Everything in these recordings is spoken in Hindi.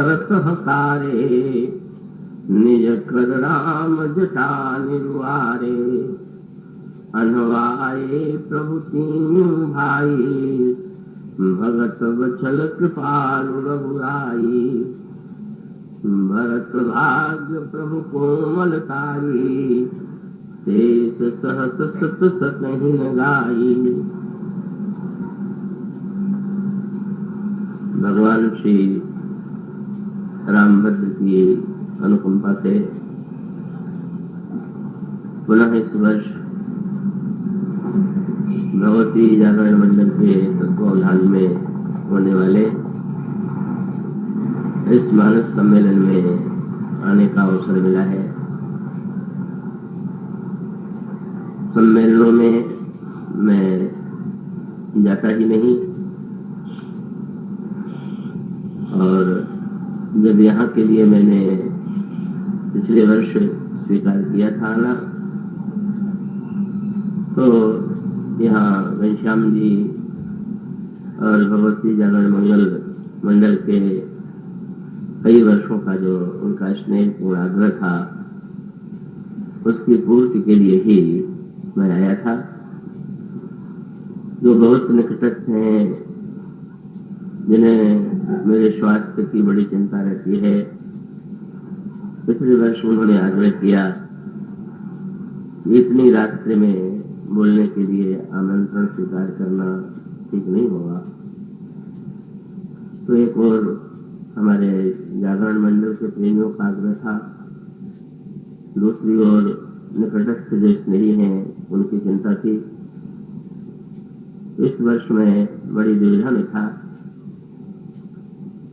भरत हकारे, निज कर राम जटा निर्वारे। अनवाए प्रभु तीन भाई, भगत वत्सल कृपालु रघुराई। भरत भाग्य प्रभु कोमलताई, शेष सहस सत सकहि न गाई। भगवान श्री रामभद्र की अनुकंपा से पुनः इस वर्ष भगवती जागरण मंडल के तत्वावधान में होने वाले इस मानस सम्मेलन में आने का अवसर मिला है। सम्मेलनों में मैं जाता ही नहीं, और जब यहाँ के लिए मैंने पिछले वर्ष स्वीकार किया था ना, तो यहाँ घनश्याम जी और भगवती जागरण मंडल के कई वर्षों का जो उनका स्नेहपूर्ण आग्रह था, उसकी पूर्ति के लिए ही मैं आया था। जो बहुत निकटस्थ हैं, जिन्हें मेरे स्वास्थ्य की बड़ी चिंता रहती है, पिछले वर्ष उन्होंने आग्रह किया कि इतनी रात्रि में बोलने के लिए आमंत्रण स्वीकार करना ठीक नहीं होगा। तो एक और हमारे जागरण मंडल के प्रेमियों का आग्रह था, दूसरी ओर निकटस्थ जो स्नेही हैं उनकी चिंता थी। इस वर्ष में बड़ी दुविधा में था,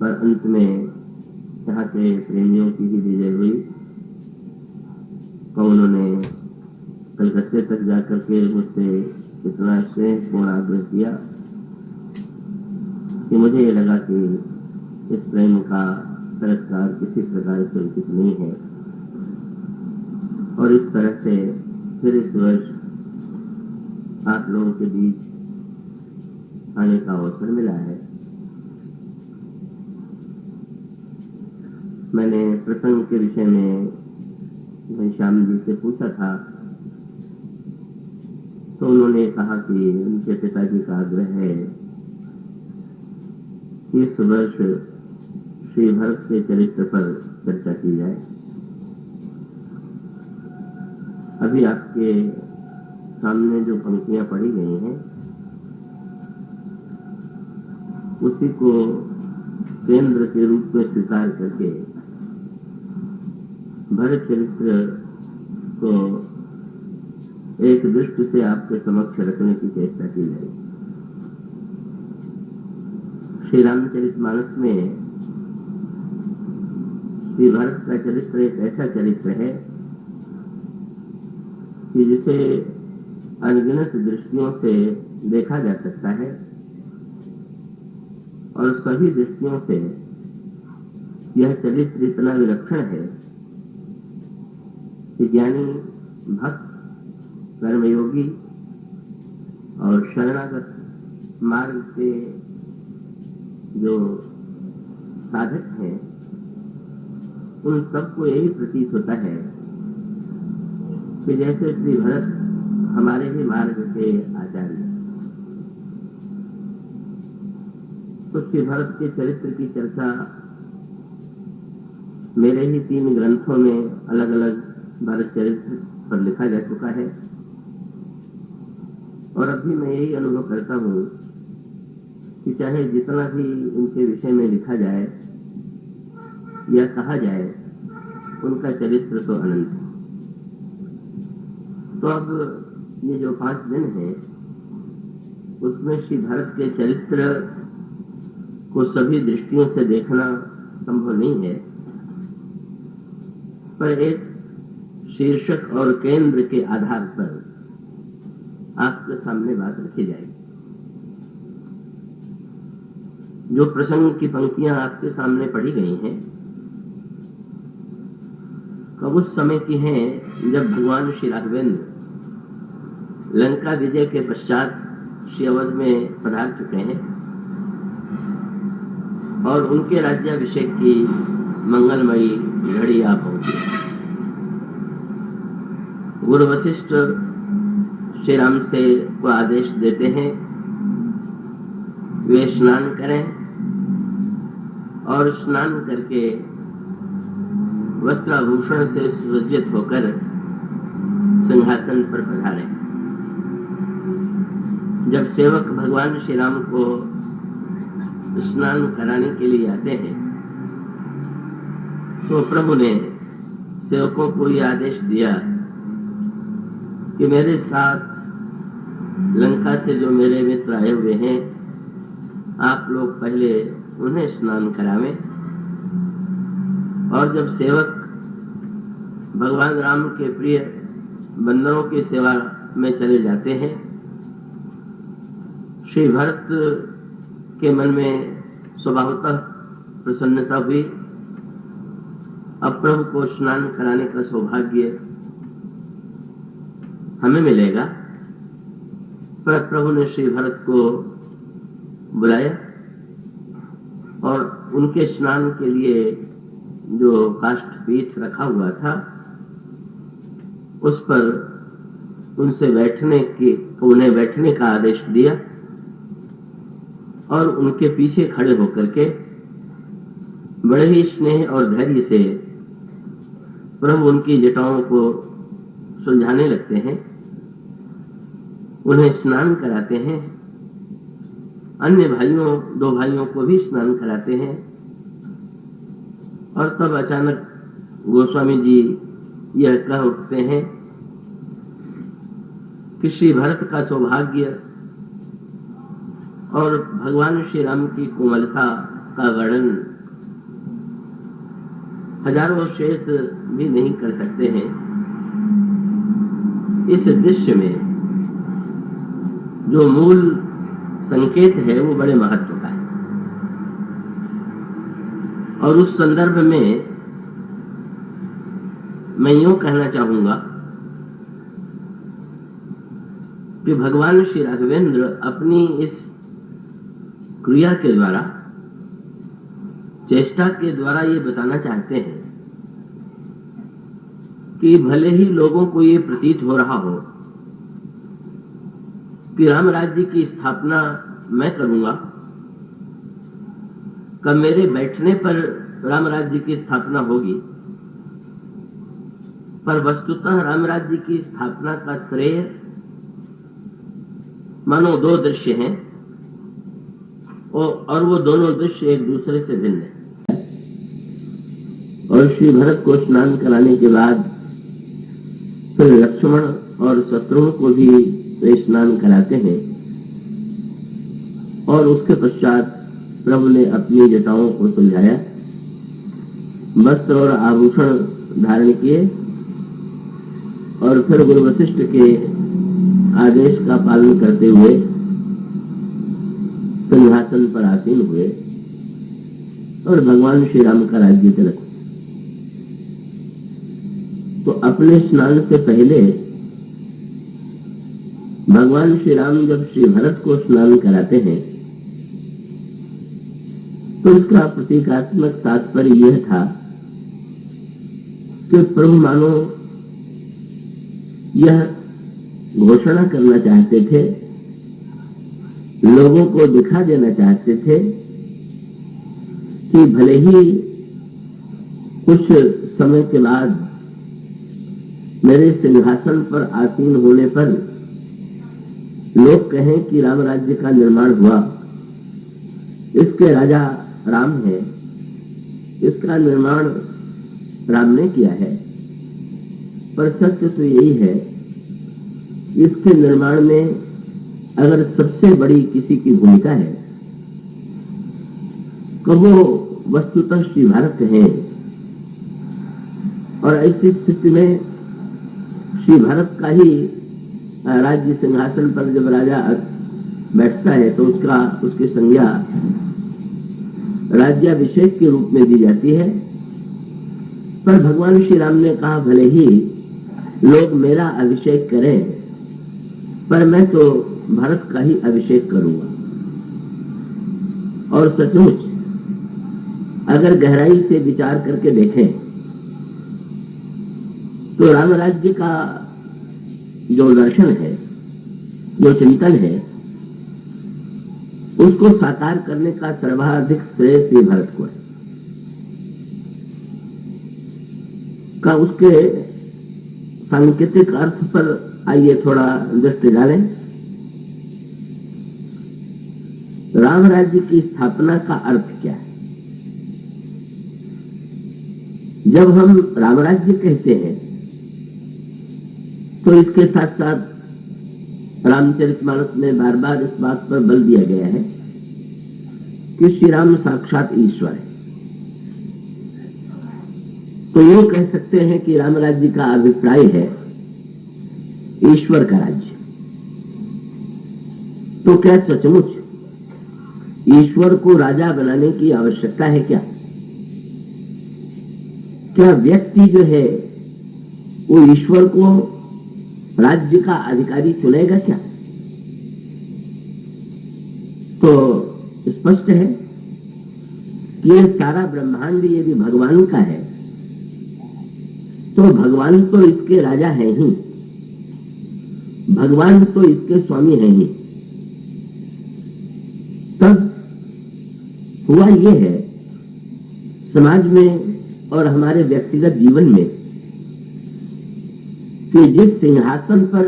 पर अंत में यहाँ के प्रेमियों की ही विजय हुई। तो उन्होंने कलकत्ते तक जाकर के मुझसे इतना स्नेहपूर्ण आग्रह किया कि मुझे ये लगा कि इस प्रेम का तिरस्कार किसी प्रकार से उचित नहीं है, और इस तरह से फिर इस वर्ष आप लोगों के बीच आने का अवसर मिला है। मैंने प्रसंग के विषय में घनश्याम जी से पूछा था, तो उन्होंने कहा कि उनके पिताजी का आग्रह है कि इस वर्ष श्री भरत के चरित्र पर चर्चा की जाए। अभी आपके सामने जो पंक्तियां पढ़ी गई हैं, उसी को केंद्र के रूप में स्वीकार करके भरत चरित्र को एक दृष्टि से आपके समक्ष रखने की चेष्टा की जाए। श्री रामचरितमानस में श्री भरत का चरित्र एक ऐसा चरित्र है कि जिसे अनगिनत दृष्टियों से देखा जा सकता है, और सभी दृष्टियों से यह चरित्र इतना विलक्षण है कि ज्ञानी, भक्त, कर्मयोगी और शरणागत मार्ग के जो साधक हैं, उन सबको यही प्रतीत होता है कि जैसे श्री भरत हमारे ही मार्ग के आचार्य। तो श्री भरत के चरित्र की चर्चा मेरे ही 3 ग्रंथों में अलग अलग भरत चरित्र पर लिखा जा चुका है, और अभी मैं यही अनुभव करता हूँ कि चाहे जितना भी उनके विषय में लिखा जाए या कहा जाए, उनका चरित्र तो अनंत है। तो अब ये जो 5 दिन हैं, उसमें श्री भरत के चरित्र को सभी दृष्टियों से देखना संभव नहीं है, पर एक शीर्षक और केंद्र के आधार पर आपके सामने बात रखी जाएगी। जो प्रसंग की पंक्तियां आपके सामने पढ़ी गई हैं, कब उस समय की हैं जब भगवान श्री राघवेंद्र लंका विजय के पश्चात श्री अवध में पधार चुके हैं, और उनके राज्याभिषेक की मंगलमयी घड़ी आ पहुंची। गुरु वशिष्ठ श्री राम से को आदेश देते हैं वे स्नान करें और स्नान करके वस्त्राभूषण से सुसज्जित होकर सिंहासन पर पधारे। जब सेवक भगवान श्री राम को स्नान कराने के लिए आते हैं तो प्रभु ने सेवकों को यह आदेश दिया कि मेरे साथ लंका से जो मेरे मित्र आए हुए हैं आप लोग पहले उन्हें स्नान करावें, और जब सेवक भगवान राम के प्रिय बंदरों की सेवा में चले जाते हैं, श्री भरत के मन में स्वभावतः प्रसन्नता हुई। अब प्रभु को स्नान कराने का सौभाग्य हमें मिलेगा। पर प्रभु ने श्री भरत को बुलाया और उनके स्नान के लिए जो काष्ठपीठ रखा हुआ था उस पर उनसे उन्हें बैठने का आदेश दिया और उनके पीछे खड़े होकर के बड़े ही स्नेह और धैर्य से प्रभु उनकी जटाओं को सुलझाने लगते हैं, उन्हें स्नान कराते हैं, अन्य दो भाइयों को भी स्नान कराते हैं। और तब अचानक गोस्वामी जी यह कह उठते हैं कि श्री भरत का सौभाग्य और भगवान श्री राम की कोमलता का वर्णन हजारों शेष भी नहीं कर सकते हैं। इस दृश्य में जो मूल संकेत है वो बड़े महत्व का है, और उस संदर्भ में मैं यूं कहना चाहूंगा कि भगवान श्री राघवेंद्र अपनी इस क्रिया के द्वारा, चेष्टा के द्वारा ये बताना चाहते हैं कि भले ही लोगों को ये प्रतीत हो रहा हो कि राम राज्य की स्थापना मैं करूंगा, कब मेरे बैठने पर राम राज्य की स्थापना होगी, पर वस्तुतः राम राज्य की स्थापना का श्रेय मानो दो दृश्य हैं और वो दोनों दृश्य एक दूसरे से भिन्न है। और श्री भरत को स्नान कराने के बाद फिर लक्ष्मण और शत्रुघ्न को भी वे स्नान कराते हैं, और उसके पश्चात प्रभु ने अपनी जटाओं को सुलझाया, वस्त्र और आभूषण धारण किए और फिर गुरु वशिष्ठ के आदेश का पालन करते हुए सिंहासन पर आसीन हुए और भगवान श्री राम का राज्य तिलक। तो अपने स्नान से पहले भगवान श्री राम जब श्री भरत को स्नान कराते हैं तो इसका प्रतीकात्मक तात्पर्य यह था कि प्रभु मानो यह घोषणा करना चाहते थे, लोगों को दिखा देना चाहते थे कि भले ही कुछ समय के बाद मेरे सिंहासन पर आसीन होने पर लोग कहें कि राम राज्य का निर्माण हुआ, इसके राजा राम है, इसका निर्माण राम ने किया है, पर सत्य तो यही है इसके निर्माण में अगर सबसे बड़ी किसी की भूमिका है तो वो वस्तुतः श्री भारत है। और ऐसी स्थिति में श्री भारत का ही राज्य सिंहासन पर जब राजा बैठता है तो उसकी संज्ञा राज्याभिषेक के रूप में दी जाती है। पर भगवान श्री राम ने कहा भले ही लोग मेरा अभिषेक करें पर मैं तो भारत का ही अभिषेक करूंगा। और सचमुच अगर गहराई से विचार करके देखें तो राम राज्य का जो दर्शन है, जो चिंतन है, उसको साकार करने का सर्वाधिक श्रेय श्री भरत को है। का उसके सांकेतिक अर्थ पर आइए थोड़ा दृष्टि डालें। राम राज्य की स्थापना का अर्थ क्या है? जब हम राम राज्य कहते हैं तो इसके साथ साथ रामचरितमानस में बार बार इस बात पर बल दिया गया है कि श्री राम साक्षात ईश्वर है। तो ये कह सकते हैं कि राम राज्य का अभिप्राय है ईश्वर का राज्य। तो क्या सचमुच ईश्वर को राजा बनाने की आवश्यकता है क्या? क्या व्यक्ति जो है वो ईश्वर को राज्य का अधिकारी चुनेगा क्या? तो स्पष्ट है कि ये सारा ब्रह्मांड यदि भगवान का है तो भगवान तो इसके राजा है ही, भगवान तो इसके स्वामी है ही। तब हुआ ये है समाज में और हमारे व्यक्तिगत जीवन में कि जिस सिंहासन पर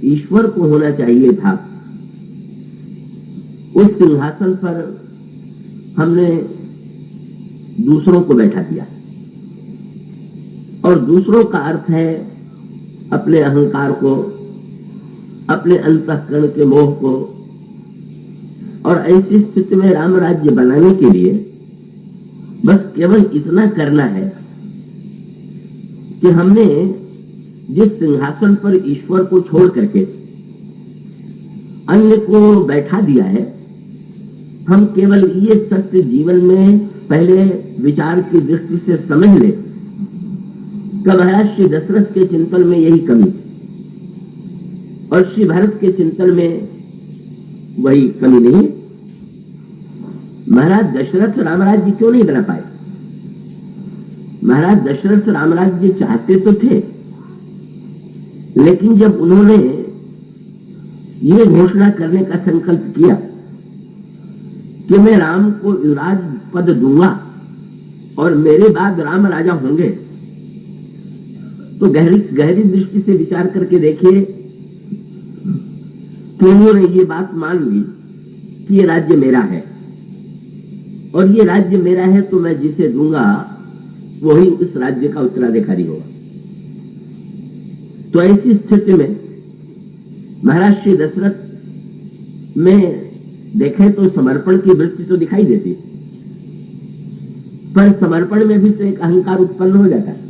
ईश्वर को होना चाहिए था, उस सिंहासन पर हमने दूसरों को बैठा दिया। और दूसरों का अर्थ है अपने अहंकार को, अपने अंतःकरण के मोह को। और ऐसी स्थिति में राम राज्य बनाने के लिए बस केवल इतना करना है कि हमने जिस सिंहासन पर ईश्वर को छोड़ करके अन्य को बैठा दिया है, हम केवल ये सत्य जीवन में पहले विचार की दृष्टि से समझ ले कि महाराज श्री दशरथ के चिंतन में यही कमी और श्री भरत के चिंतन में वही कमी नहीं। महाराज दशरथ रामराज्य क्यों नहीं बना पाए? महाराज दशरथ रामराज्य चाहते तो थे, लेकिन जब उन्होंने ये घोषणा करने का संकल्प किया कि मैं राम को युवराज पद दूंगा और मेरे बाद राम राजा होंगे, तो गहरी दृष्टि से विचार करके देखिए कि उन्होंने ये बात मान ली कि ये राज्य मेरा है और ये राज्य मेरा है तो मैं जिसे दूंगा वही इस राज्य का उत्तराधिकारी होगा। तो ऐसी स्थिति में महाराज श्री दशरथ में देखें तो समर्पण की वृत्ति तो दिखाई देती, पर समर्पण में भी तो एक अहंकार उत्पन्न हो जाता है।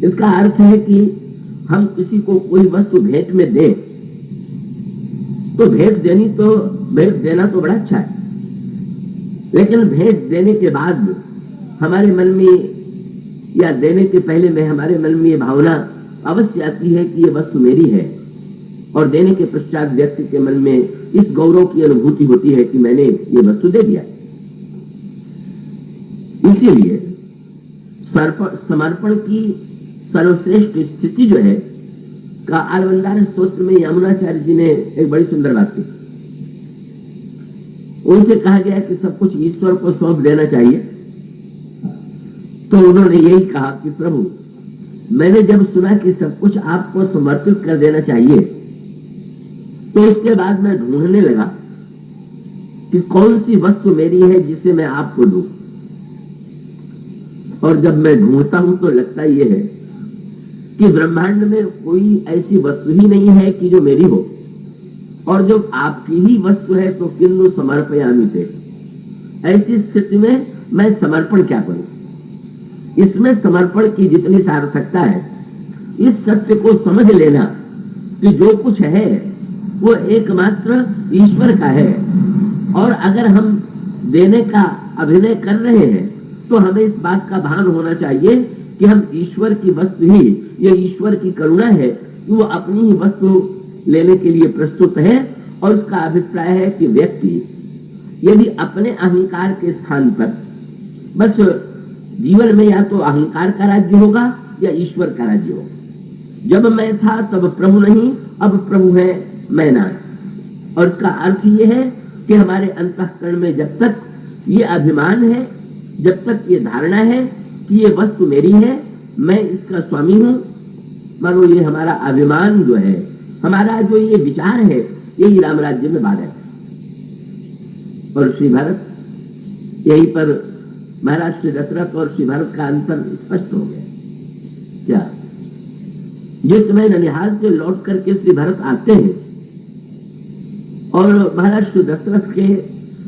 इसका अर्थ है कि हम किसी को कोई वस्तु भेंट में दें तो भेंट देना तो बड़ा अच्छा है, लेकिन भेंट देने के बाद हमारे मन में या देने के पहले में हमारे मन में ये भावना अवश्य आती है कि ये वस्तु मेरी है, और देने के पश्चात व्यक्ति के मन में इस गौरव की अनुभूति होती है कि मैंने ये वस्तु दे दिया। इसीलिए समर्पण की सर्वश्रेष्ठ स्थिति जो है का आलवंदार स्तोत्र में यमुनाचार्य जी ने एक बड़ी सुंदर बात की। उनसे कहा गया कि सब कुछ ईश्वर को सौंप देना चाहिए, तो उन्होंने यही कहा कि प्रभु, मैंने जब सुना कि सब कुछ आपको समर्पित कर देना चाहिए, तो उसके बाद मैं ढूंढने लगा कि कौन सी वस्तु मेरी है जिसे मैं आपको दूं। और जब मैं ढूंढता हूं तो लगता यह है कि ब्रह्मांड में कोई ऐसी वस्तु ही नहीं है कि जो मेरी हो, और जब आपकी ही वस्तु है तो किन्नु समर्पयामि ते। ऐसी स्थिति में मैं समर्पण क्या करूं? इसमें समर्पण की जितनी सार्थकता है, इस सत्य को समझ लेना कि जो कुछ है वो एकमात्र ईश्वर का है, और अगर हम देने का अभिनय कर रहे हैं तो हमें इस बात का भान होना चाहिए कि हम ईश्वर की वस्तु ही, ये ईश्वर की करुणा है कि वो अपनी ही वस्तु लेने के लिए प्रस्तुत है। और उसका अभिप्राय है कि व्यक्ति यदि अपने अहंकार के स्थान पर बस जीवन में या तो अहंकार का राज्य होगा या ईश्वर का राज्य होगा। जब मैं था तब प्रभु नहीं, अब प्रभु है मैं ना। और इसका अर्थ ये है कि हमारे अंतःकरण में जब तक ये अभिमान है, जब तक ये धारणा है कि ये वस्तु मेरी है, मैं इसका स्वामी हूं, मानो ये हमारा अभिमान जो है, हमारा जो ये विचार है, यही राम राज्य में बाधक है। और श्री भरत, यही पर महाराज श्री दशरथ और श्री भरत का अंतर स्पष्ट हो गया। क्या जिस समय ननिहाल से लौट करके श्री भरत आते हैं और महाराज श्री दशरथ के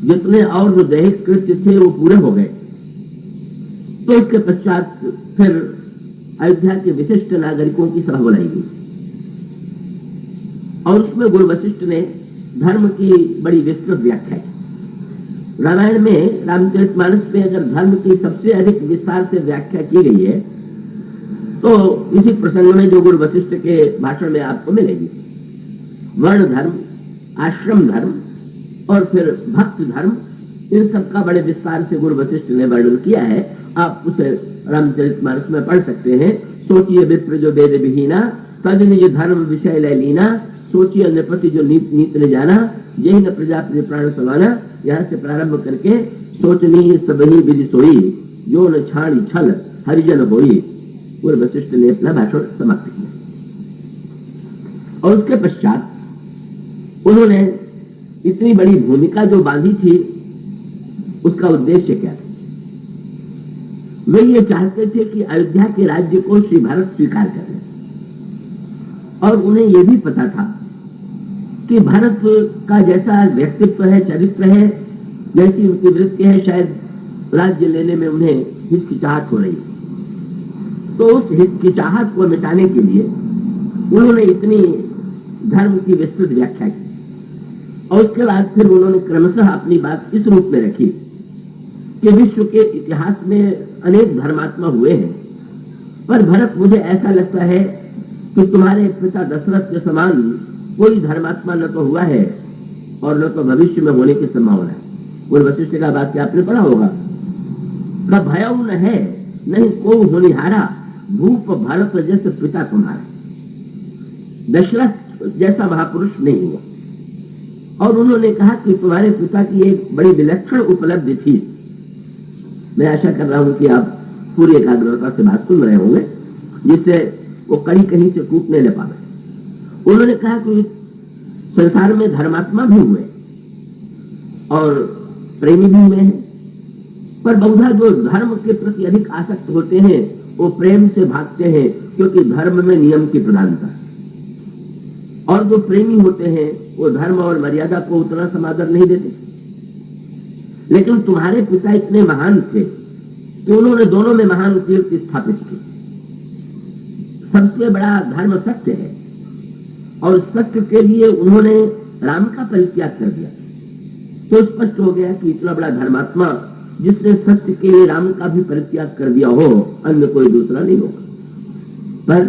जितने और जो दैहिक कृत्य थे वो पूरे हो गए, तो इसके पश्चात फिर अयोध्या के विशिष्ट नागरिकों की सभा बुलाई गई और उसमें गुरु वशिष्ठ ने धर्म की बड़ी विस्तृत व्याख्या की। रामायण में, रामचरितमानस में अगर धर्म की सबसे अधिक विस्तार से व्याख्या की गई है तो इसी प्रसंग में जो गुरु वशिष्ठ के भाषण में आपको मिलेगी। वर्ण धर्म, आश्रम धर्म और फिर भक्त धर्म, इन सबका बड़े विस्तार से गुरु वशिष्ठ ने वर्णन किया है। आप उसे रामचरितमानस में पढ़ सकते हैं। सोचिए विप्र जो वेद विहीना, तद निज धर्म विषय लय लीना, सोचिए नृपति जो नीत ने जाना, यही न प्रजापति प्राण समाना। यहाँ से प्रारंभ करके सोचनी सबही विधि सोई, जो न छाणी छल हरिजन होई, गुरु वशिष्ठ ने अपना भाषण समाप्त किया। और उसके पश्चात उन्होंने इतनी बड़ी भूमिका जो बांधी थी, उसका उद्देश्य क्या था? वे ये चाहते थे कि अयोध्या के राज्य को श्री भरत स्वीकार कर लें। और उन्हें यह भी पता था कि भरत का जैसा व्यक्तित्व है, चरित्र है, जैसी उनकी वृत्ति है, शायद राज्य लेने में उन्हें हिचकिचाहट हो रही है। तो उस हिचकिचाहट को मिटाने के लिए उन्होंने इतनी धर्म की विस्तृत व्याख्या की। और उसके बाद फिर उन्होंने क्रमशः अपनी बात इस रूप में रखी कि विश्व के इतिहास में अनेक धर्मात्मा हुए हैं, पर भरत, मुझे ऐसा लगता है कि तुम्हारे पिता दशरथ के समान कोई धर्मात्मा न तो हुआ है और न तो भविष्य में होने की संभावना है। गुरु वशिष्ठ का वाक्य आपने पढ़ा होगा, न भयउ न है नहीं को होनिहारा, भूप भरत जैसे पिता तुम्हारा। दशरथ जैसा महापुरुष नहीं हुआ। और उन्होंने कहा कि तुम्हारे पिता की एक बड़ी विलक्षण उपलब्धि थी। मैं आशा कर रहा हूं कि आप पूरी एकाग्रता से बात सुन रहे होंगे, जिससे वो कहीं कहीं से टूटने न पाए। उन्होंने कहा कि संसार में धर्मात्मा भी हुए और प्रेमी भी हुए हैं, पर बहुधा जो धर्म के प्रति अधिक आसक्त होते हैं वो प्रेम से भागते हैं, क्योंकि धर्म में नियम की प्रधानता है। और जो प्रेमी होते हैं वो धर्म और मर्यादा को उतना समादर नहीं देते। लेकिन तुम्हारे पिता इतने महान थे कि उन्होंने दोनों में महान कीर्ति स्थापित की। सबसे बड़ा धर्म सत्य है और सत्य के लिए उन्होंने राम का परित्याग कर दिया। तो स्पष्ट हो गया कि इतना बड़ा धर्मात्मा जिसने सत्य के लिए राम का भी परित्याग कर दिया हो, अन्य कोई दूसरा नहीं होगा। पर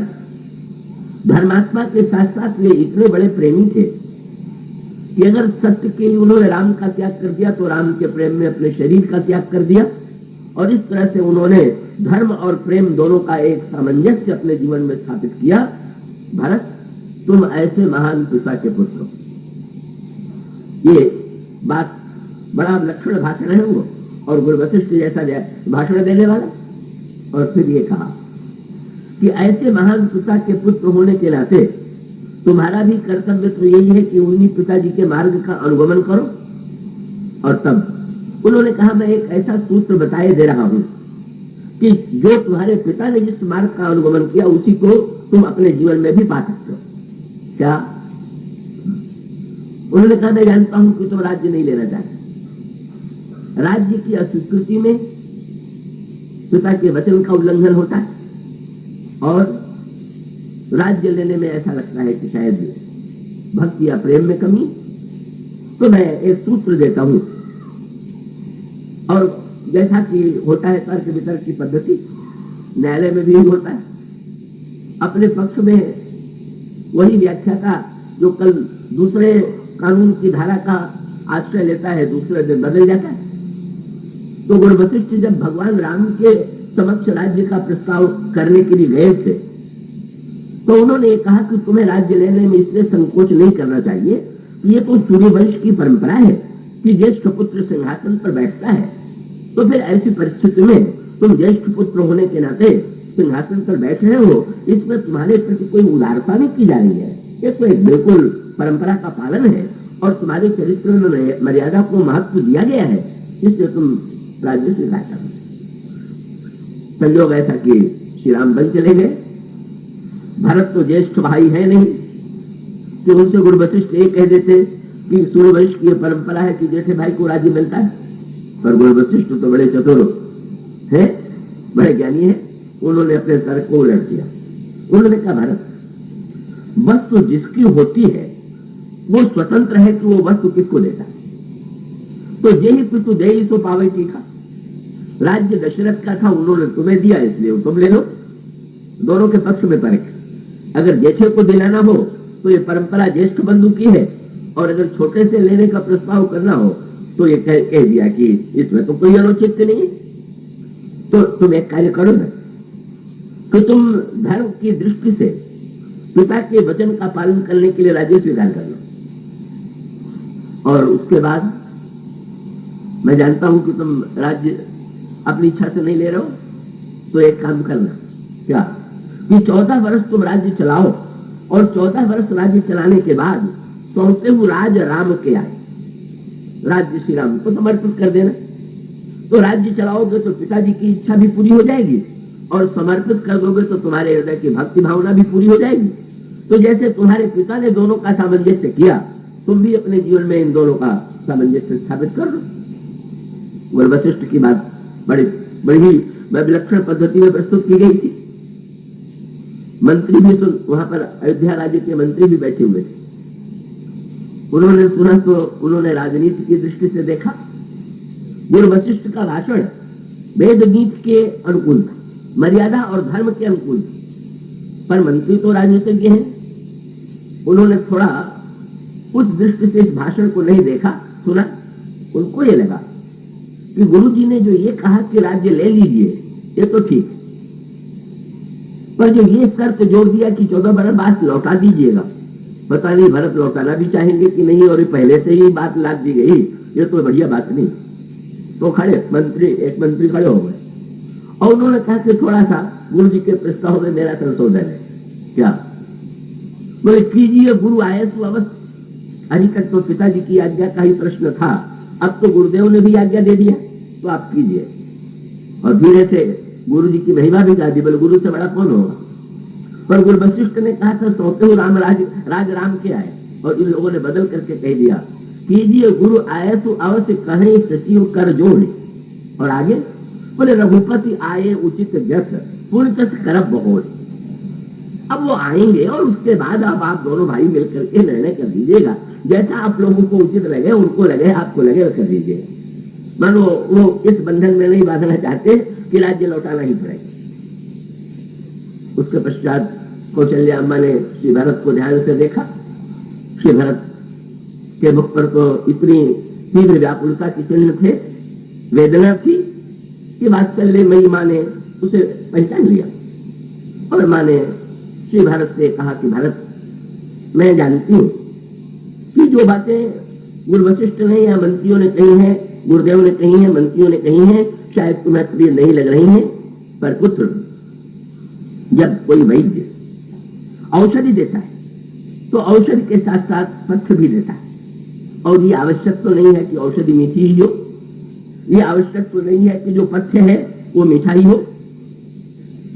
धर्मात्मा के साथ साथ वे इतने बड़े प्रेमी थे कि अगर सत्य के लिए उन्होंने राम का त्याग कर दिया तो राम के प्रेम में अपने शरीर का त्याग कर दिया। और इस तरह से उन्होंने धर्म और प्रेम दोनों का एक सामंजस्य अपने जीवन में स्थापित किया। भरत, तुम ऐसे महान पिता के पुत्र हो। ये बात बड़ा लक्षण भाषण है वो, और गुरु वशिष्ठ जैसा भाषण देने वाला। और फिर ये कहा कि ऐसे महान पिता के पुत्र होने के नाते तुम्हारा भी कर्तव्य तो यही है कि उन्हीं पिताजी के मार्ग का अनुगमन करो। और तब उन्होंने कहा, मैं एक ऐसा सूत्र बताए दे रहा हूं कि जो तुम्हारे पिता ने जिस मार्ग का अनुगमन किया उसी को तुम अपने जीवन में भी पा सकते हो। क्या? उन्होंने कहा, मैं जानता हूं कि तुम राज्य नहीं लेना चाहते। राज्य की अस्वीकृति में पिता के वचन का उल्लंघन होता है, और राज्य लेने में ऐसा लगता है कि शायद भक्ति या प्रेम में कमी। तो मैं एक सूत्र देता हूं, और जैसा कि होता है तर्क वितर्क की पद्धति, न्यायालय में भी होता है, अपने पक्ष में वही व्याख्याता जो कल दूसरे कानून की धारा का आश्रय लेता है दूसरे दिन बदल जाता है। तो गुरु वशिष्ठ जब भगवान राम के समक्ष राज्य का प्रस्ताव करने के लिए गए थे, तो उन्होंने ये कहा कि तुम्हें राज्य लेने में इसलिए संकोच नहीं करना चाहिए, ये तो सूर्यवंश की परंपरा है कि ज्येष्ठ पुत्र सिंहासन पर बैठता है। तो फिर ऐसी परिस्थिति में तुम ज्येष्ठ पुत्र होने के नाते सिंहासन पर बैठ रहे हो, इसमें तुम्हारे प्रति कोई उदारता नहीं की जा रही है। ये तो एक बिल्कुल परंपरा का पालन है और तुम्हारे चरित्र में मर्यादा को महत्व दिया गया है, इसलिए तुम राज्य स्वीकार करो। संयोग ऐसा कि श्री राम बन चले गए। भरत तो ज्येष्ठ भाई है नहीं कि उनसे गुरु वशिष्ठ ये कह देते कि सूर्यवंश की परंपरा है कि जेठे भाई को राज्य मिलता है। पर गुरु वशिष्ठ तो बड़े चतुर है, बड़े ज्ञानी है, उन्होंने अपने तर्क को उलट दिया। उन्होंने कहा भरत, वस्तु जिसकी होती है वो स्वतंत्र है कि वो वस्तु किसको देता है। तो यही पितु दे सो पावे तीखा, राज्य दशरथ का था, उन्होंने तुम्हें दिया इसलिए तुम ले लो। दोनों के पक्ष में तर्क। अगर जेठे को दिलाना हो तो ये परंपरा ज्येष्ठ बंधु की है, और अगर छोटे से लेने का प्रस्ताव करना हो तो ये कह दिया कि इसमें तो कोई अनुचित नहीं। तो तुम एक कार्य करो ना, तो तुम धर्म की दृष्टि से पिता के वचन का पालन करने के लिए राज्य स्वीकार कर लो, और उसके बाद मैं जानता हूं कि तुम राज्य अपनी इच्छा से नहीं ले रहे हो, तो एक काम करना, क्या कि 14 वर्ष तुम राज्य चलाओ, और 14 वर्ष राज्य चलाने के बाद सौंपते हुए राज राम के आए, राज्य श्री राम को समर्पित कर देना। तो राज्य चलाओगे तो पिताजी की इच्छा भी पूरी हो जाएगी, और समर्पित कर दोगे तो तुम्हारे हृदय की भक्ति भावना भी पूरी हो जाएगी। तो जैसे तुम्हारे पिता ने दोनों का सामंजस्य किया, तुम भी अपने जीवन में इन दोनों का सामंजस्य स्थापित कर दो। गुरु वशिष्ठ की बात बड़ी विलक्षण पद्धति में प्रस्तुत की गई थी। मंत्री भी वहां पर अयोध्या राज्य के मंत्री भी बैठे हुए थे। उन्होंने सुना तो उन्होंने राजनीति की दृष्टि से देखा। गुरु वशिष्ठ का भाषण वेद नीति के अनुकूल था, मर्यादा और धर्म के अनुकूल था, पर मंत्री तो राजनीतिज्ञ हैं। उन्होंने थोड़ा उस दृष्टि से इस भाषण को नहीं देखा, सुना। उनको ये लगा कि गुरुजी ने जो ये कहा कि राज्य ले लीजिए, ये तो ठीक, पर जो ये शर्त जोड़ दिया कि 14 बरस बाद लौटा दीजिएगा, पता नहीं भरत लौटाना भी चाहेंगे कि नहीं, और पहले से ही बात लाद दी गई, ये तो बढ़िया बात नहीं। तो एक मंत्री खड़े हो गए और उन्होंने कहा कि थोड़ा सा गुरु जी के प्रस्ताव में मेरा संशोधन है। क्या बोले? कीजिए गुरु आए तो अवश्य। अभी तक तो पिताजी की आज्ञा का ही प्रश्न था, अब तो गुरुदेव ने भी आज्ञा दे दिया, तो आप कीजिए। और धीरे से गुरु जी की महिमा भी गा दी, बोले गुरु से बड़ा कौन होगा। पर गुरु वशिष्ठ ने कहा था सौंपे हुए राज राम के आए, और इन लोगों ने बदल करके कह दिया कीजिए गुरु आए तो अवश्य कहे सचिव कर जोड़े। और आगे बोले रघुपति आए उचित जस पुण्य करब बहोड़। अब वो आएंगे और उसके बाद अब आप दोनों भाई मिलकर के निर्णय कर दीजिएगा, जैसा आप लोगों को उचित लगे, उनको लगे, आपको लगे, कर दीजिएगा। मानो वो इस बंधन में नहीं बांधना चाहते कि राज्य लौटाना ही पड़ेगा। उसके पश्चात कौशल्या अम्मा ने श्री भरत को ध्यान से देखा। श्री भरत के मुख पर तो इतनी तीव्र व्याकुलता के चिन्ह थे, वेदना थी कि वात्सल्य मई माँ ने उसे पहचान लिया। और माँ ने श्री भरत से कहा कि भरत, मैं जानती हूँ कि जो बातें गुरु वशिष्ठ ने या मंत्रियों ने कही हैं, गुरुदेव ने कही हैं, मंत्रियों ने कही हैं, शायद तुम्हें प्रिय नहीं लग रही हैं, पर पुत्र जब कोई वैद्य औषधि देता है तो औषधि के साथ साथ पथ्य भी देता है। और ये आवश्यक तो नहीं है कि औषधि मीठी ही हो, ये आवश्यक तो नहीं है कि जो पथ्य है वो मीठा ही हो,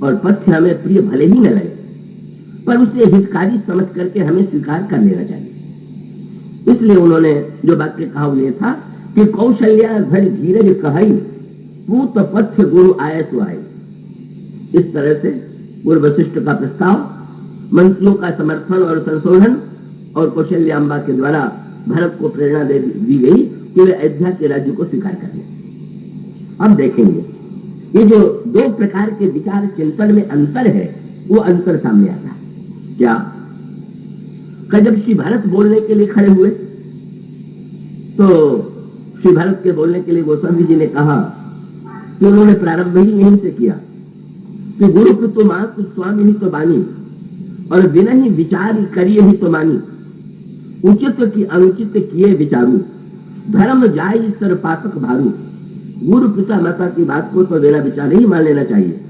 और पथ्य हमें प्रिय भले ही न लगे, पर उसे हितकारी समझ करके हमें स्वीकार कर लेना चाहिए। इसलिए उन्होंने जो वाक्य कहा वो ये था कि कौशल्या धर धीरज कहई पूत पथ्य गुरु आए सो आए। इस तरह से गुरु वशिष्ठ का प्रस्ताव, मंत्रियों का समर्थन और संशोधन, और कौशल्याम्बा के द्वारा भरत को प्रेरणा दी गई कि वे अयोध्या के राज्य को स्वीकार कर लें। अब देखेंगे ये जो दो प्रकार के विचार चिंतन में अंतर है, वो अंतर सामने आता है। क्या जब श्री भरत बोलने के लिए खड़े हुए तो श्री भरत के बोलने के लिए गोस्वामी जी ने कहा कि उन्होंने प्रारंभ ही यहीं से किया कि गुरु की तो मां तो स्वामी ही तो बानी, और बिना ही विचार करिए ही तो मानी, उचित की अनुचित किए विचारू, धर्म जाय सर पातक भारू। गुरु पिता माता की बात को तो बिना विचार ही मान लेना चाहिए,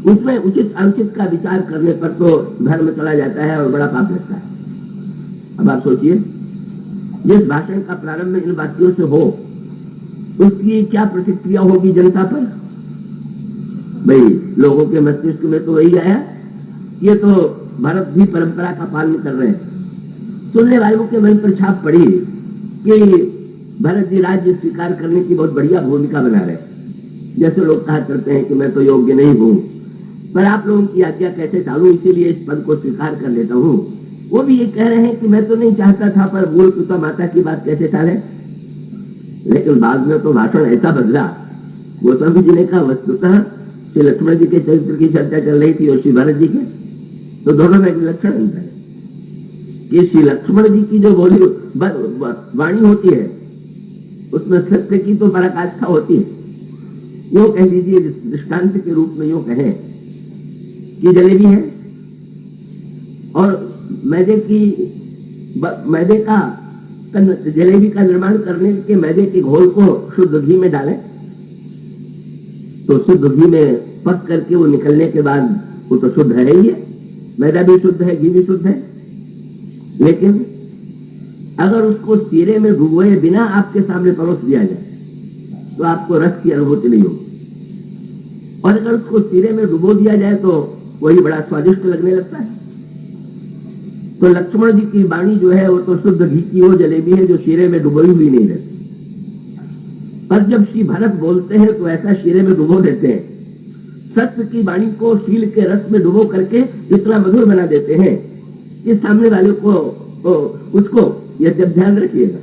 उसमें उचित अनुचित का विचार करने पर तो धर्म चला जाता है और बड़ा पाप लगता है। अब आप सोचिए, जिस भाषण का प्रारंभ इन वाक्यों से हो उसकी क्या प्रतिक्रिया होगी जनता पर। भाई लोगों के मस्तिष्क में तो वही आया, ये तो भारत भी परंपरा का पालन कर रहे हैं। सुनने वालों के मन पर छाप पड़ी कि भरत जी राज्य स्वीकार करने की बहुत बढ़िया भूमिका बना रहे, जैसे लोग कहा करते हैं कि मैं तो योग्य नहीं हूं, पर आप लोगों की आज्ञा कैसे टालूं, इसीलिए इस पद को स्वीकार कर लेता हूं। वो भी ये कह रहे हैं कि मैं तो नहीं चाहता था, पर गुरु पिता माता की बात कैसे टाले। लेकिन बाद में तो भाषण ऐसा बदला, गोस्वामी जी ने कहा वस्तुतः श्री लक्ष्मण जी के चरित्र की चर्चा चल रही थी और श्री भरत जी के, तो दोनों में विलक्षण अंतर है कि श्री लक्ष्मण जी की जो बोली वाणी होती है उसमें सत्य की तो पराकाष्ठा होती है। यूं कह दीजिए, दृष्टांत के रूप में यूं कहें कि जलेबी है और मैदे का जलेबी का निर्माण करने के मैदे के घोल को शुद्ध घी में डालें तो शुद्ध घी में पक करके वो निकलने के बाद वो तो शुद्ध है ही है, मैदा भी शुद्ध है, घी भी शुद्ध है। लेकिन अगर उसको सीरे में डुबोए बिना आपके सामने परोस दिया जाए तो आपको रस की अनुभूति नहीं होगी, और अगर उसको सीरे में डुबो दिया जाए तो वही बड़ा स्वादिष्ट लगने लगता है। तो लक्ष्मण जी की वाणी जो है वो तो शुद्ध घी की वो जलेबी है जो शीरे में डुबोई हुई नहीं रहती, पर जब श्री भरत बोलते हैं तो ऐसा शीरे में डुबो देते हैं, सत्य की वाणी को शील के रस में डुबो करके इतना मधुर बना देते हैं कि सामने वाले को तो उसको यह जब ध्यान रखिएगा,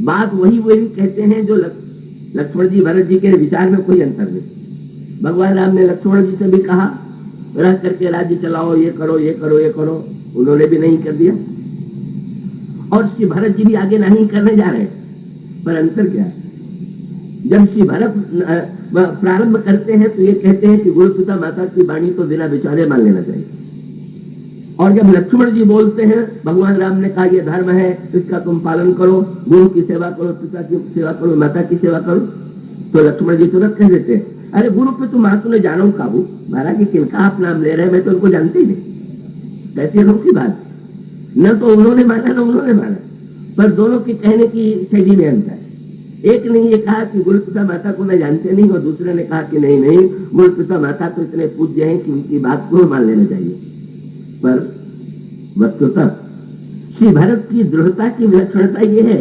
बात वही कहते हैं जो लक्ष्मण जी भरत जी के विचार में कोई अंतर नहीं। भगवान राम ने लक्ष्मण जी से भी कहा रह करके राज्य चलाओ, ये करो ये करो ये करो, उन्होंने भी नहीं कर दिया, और श्री भरत जी भी आगे नहीं करने जा रहे। पर अंतर क्या है, जब श्री भरत प्रारंभ करते हैं तो ये कहते हैं कि गुरु पिता माता की वाणी तो बिना विचारे मान लेना चाहिए, और जब लक्ष्मण जी बोलते हैं भगवान राम ने कहा यह धर्म है, इसका तुम पालन करो, गुरु की सेवा करो, पिता की सेवा करो, माता की सेवा करो, तो लक्ष्मण जी तुरंत कह देते हैं अरे गुरु पे तुम माँ ने जानो काबू, महाराज जी किनका आप नाम ले रहे हैं, मैं तो उनको जानते ही नहीं। कैसी अनोखी बात, न तो उन्होंने माना न उन्होंने माना, पर दोनों के कहने की शैली में अंतर है। एक ने ये कहा कि गुरु पिता माता को मैं जानते नहीं, और दूसरे ने कहा कि नहीं नहीं, गुरु पिता माता तो इतने पूज्य हैं कि उनकी बात को मान लेना चाहिए। पर वस्तुतः श्री भरत की दृढ़ता की विलक्षणता ये है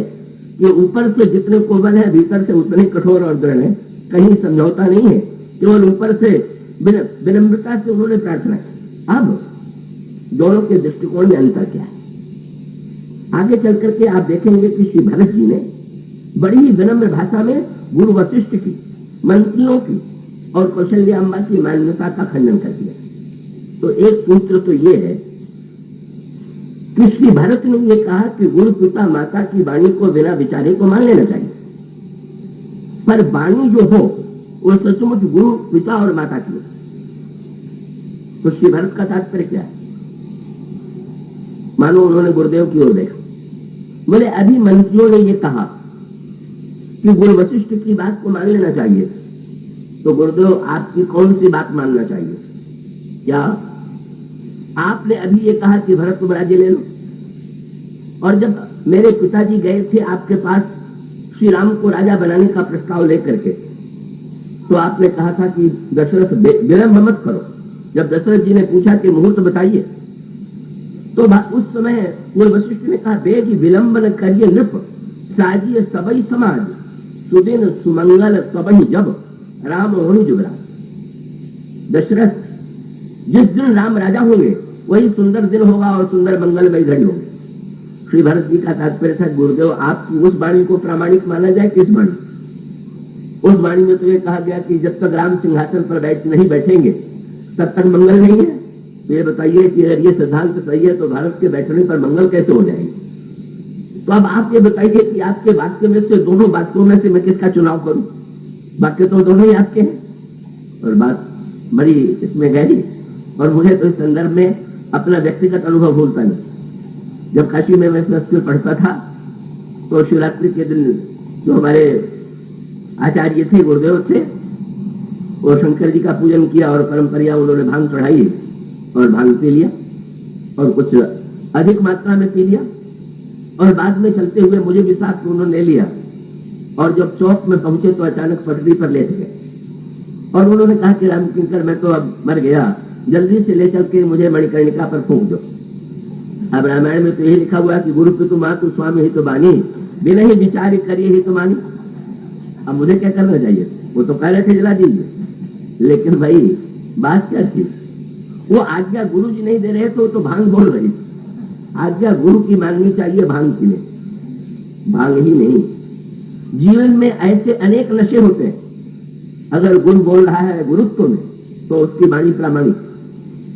कि ऊपर से जितने कोमल है भीतर से उतने कठोर और दृढ़ है, कहीं समझौता नहीं है, केवल ऊपर से विनम्रता से उन्होंने प्रार्थना की। अब दोनों के दृष्टिकोण में अंतर क्या है, आगे चल करके आप देखेंगे कि श्री भरत जी ने बड़ी ही विनम्र भाषा में गुरु वशिष्ठ की, मंत्रियों की और कौशल्याम्बा की मान्यता का खंडन कर दिया। तो एक सूत्र तो ये है कि श्री भरत ने ये कहा कि गुरु पिता माता की वाणी को बिना विचारे को मान लेना चाहिए, पर वाणी जो हो वो सचमुच गुरु पिता और माता की हो। तो श्री भरत का तात्पर्य क्या है, मानो उन्होंने गुरुदेव की ओर देखा, बोले अभी मंत्रियों ने ये कहा कि गुरु वशिष्ठ की बात को मान लेना चाहिए, तो गुरुदेव आपकी कौन सी बात मानना चाहिए? क्या आपने अभी ये कहा कि भरत तुम राज्य ले लो, और जब मेरे पिताजी गए थे आपके पास श्री राम को राजा बनाने का प्रस्ताव लेकर के, तो आपने कहा था कि दशरथ विलंब मत करो। जब दशरथ जी ने पूछा कि मुहूर्त बताइए, तो उस समय गुरु वशिष्ठ ने कहा बेग विलंब न करिए नृप, साजिए सबई समाज, सुदिन सुमंगल सबई जब, राम होनी जुगरा। दशरथ जिस दिन राम राजा होंगे वही सुंदर दिन होगा और सुंदर मंगलमय घड़ी होगी। श्री भरत जी का तात्पर्य था गुरुदेव आपकी उस वाणी को प्रामाणिक माना जाए, किस वाणी? उस वाणी में तो ये कहा गया कि जब तक राम सिंहासन पर नहीं बैठेंगे तब तक मंगल नहीं है। तो ये बताइए कि अगर ये सिद्धांत सही है तो भारत के बैठने पर मंगल कैसे हो जाएंगे? तो अब आप ये बताइए कि आपके वाक्य में से, दोनों वाक्यों में से मैं किसका चुनाव करूं? वाक्य तो दोनों ही आपके हैं, और बात बड़ी इसमें गहरी, और मुझे तो इस संदर्भ में अपना व्यक्तिगत अनुभव भूलता नहीं। जब काशी में मैं संस्कृत पढ़ता था तो शिवरात्रि के दिन जो हमारे आचार्य थे, गुरुदेव थे, वो शंकर जी का पूजन किया और परंपरा उन्होंने भांग चढ़ाई और भांग पी लिया और कुछ अधिक मात्रा में पी लिया, और बाद में चलते हुए मुझे भी साथ उन्होंने ले लिया, और जब चौक में पहुंचे तो अचानक पटरी पर लेट गए और उन्होंने कहा कि रामकिंकर मैं तो अब मर गया, जल्दी से ले चल के मुझे मणिकर्णिका पर फूंक दो। अब रामायण में तो यही लिखा हुआ है कि गुरु पितु मातु स्वामी ही तो बानी, बिना ही विचार करिए ही तो मानी। अब मुझे क्या करना चाहिए? वो तो कह रहे थे जला दीजिए, लेकिन भाई बात क्या थी, वो आज्ञा गुरु जी नहीं दे रहे तो भांग बोल रही थी। आज्ञा गुरु की माननी चाहिए, भांग की नहीं। भांग ही नहीं, जीवन में ऐसे अनेक नशे होते हैं। अगर गुरु बोल रहा है गुरुत्व में तो उसकी वाणी प्रामाणिक,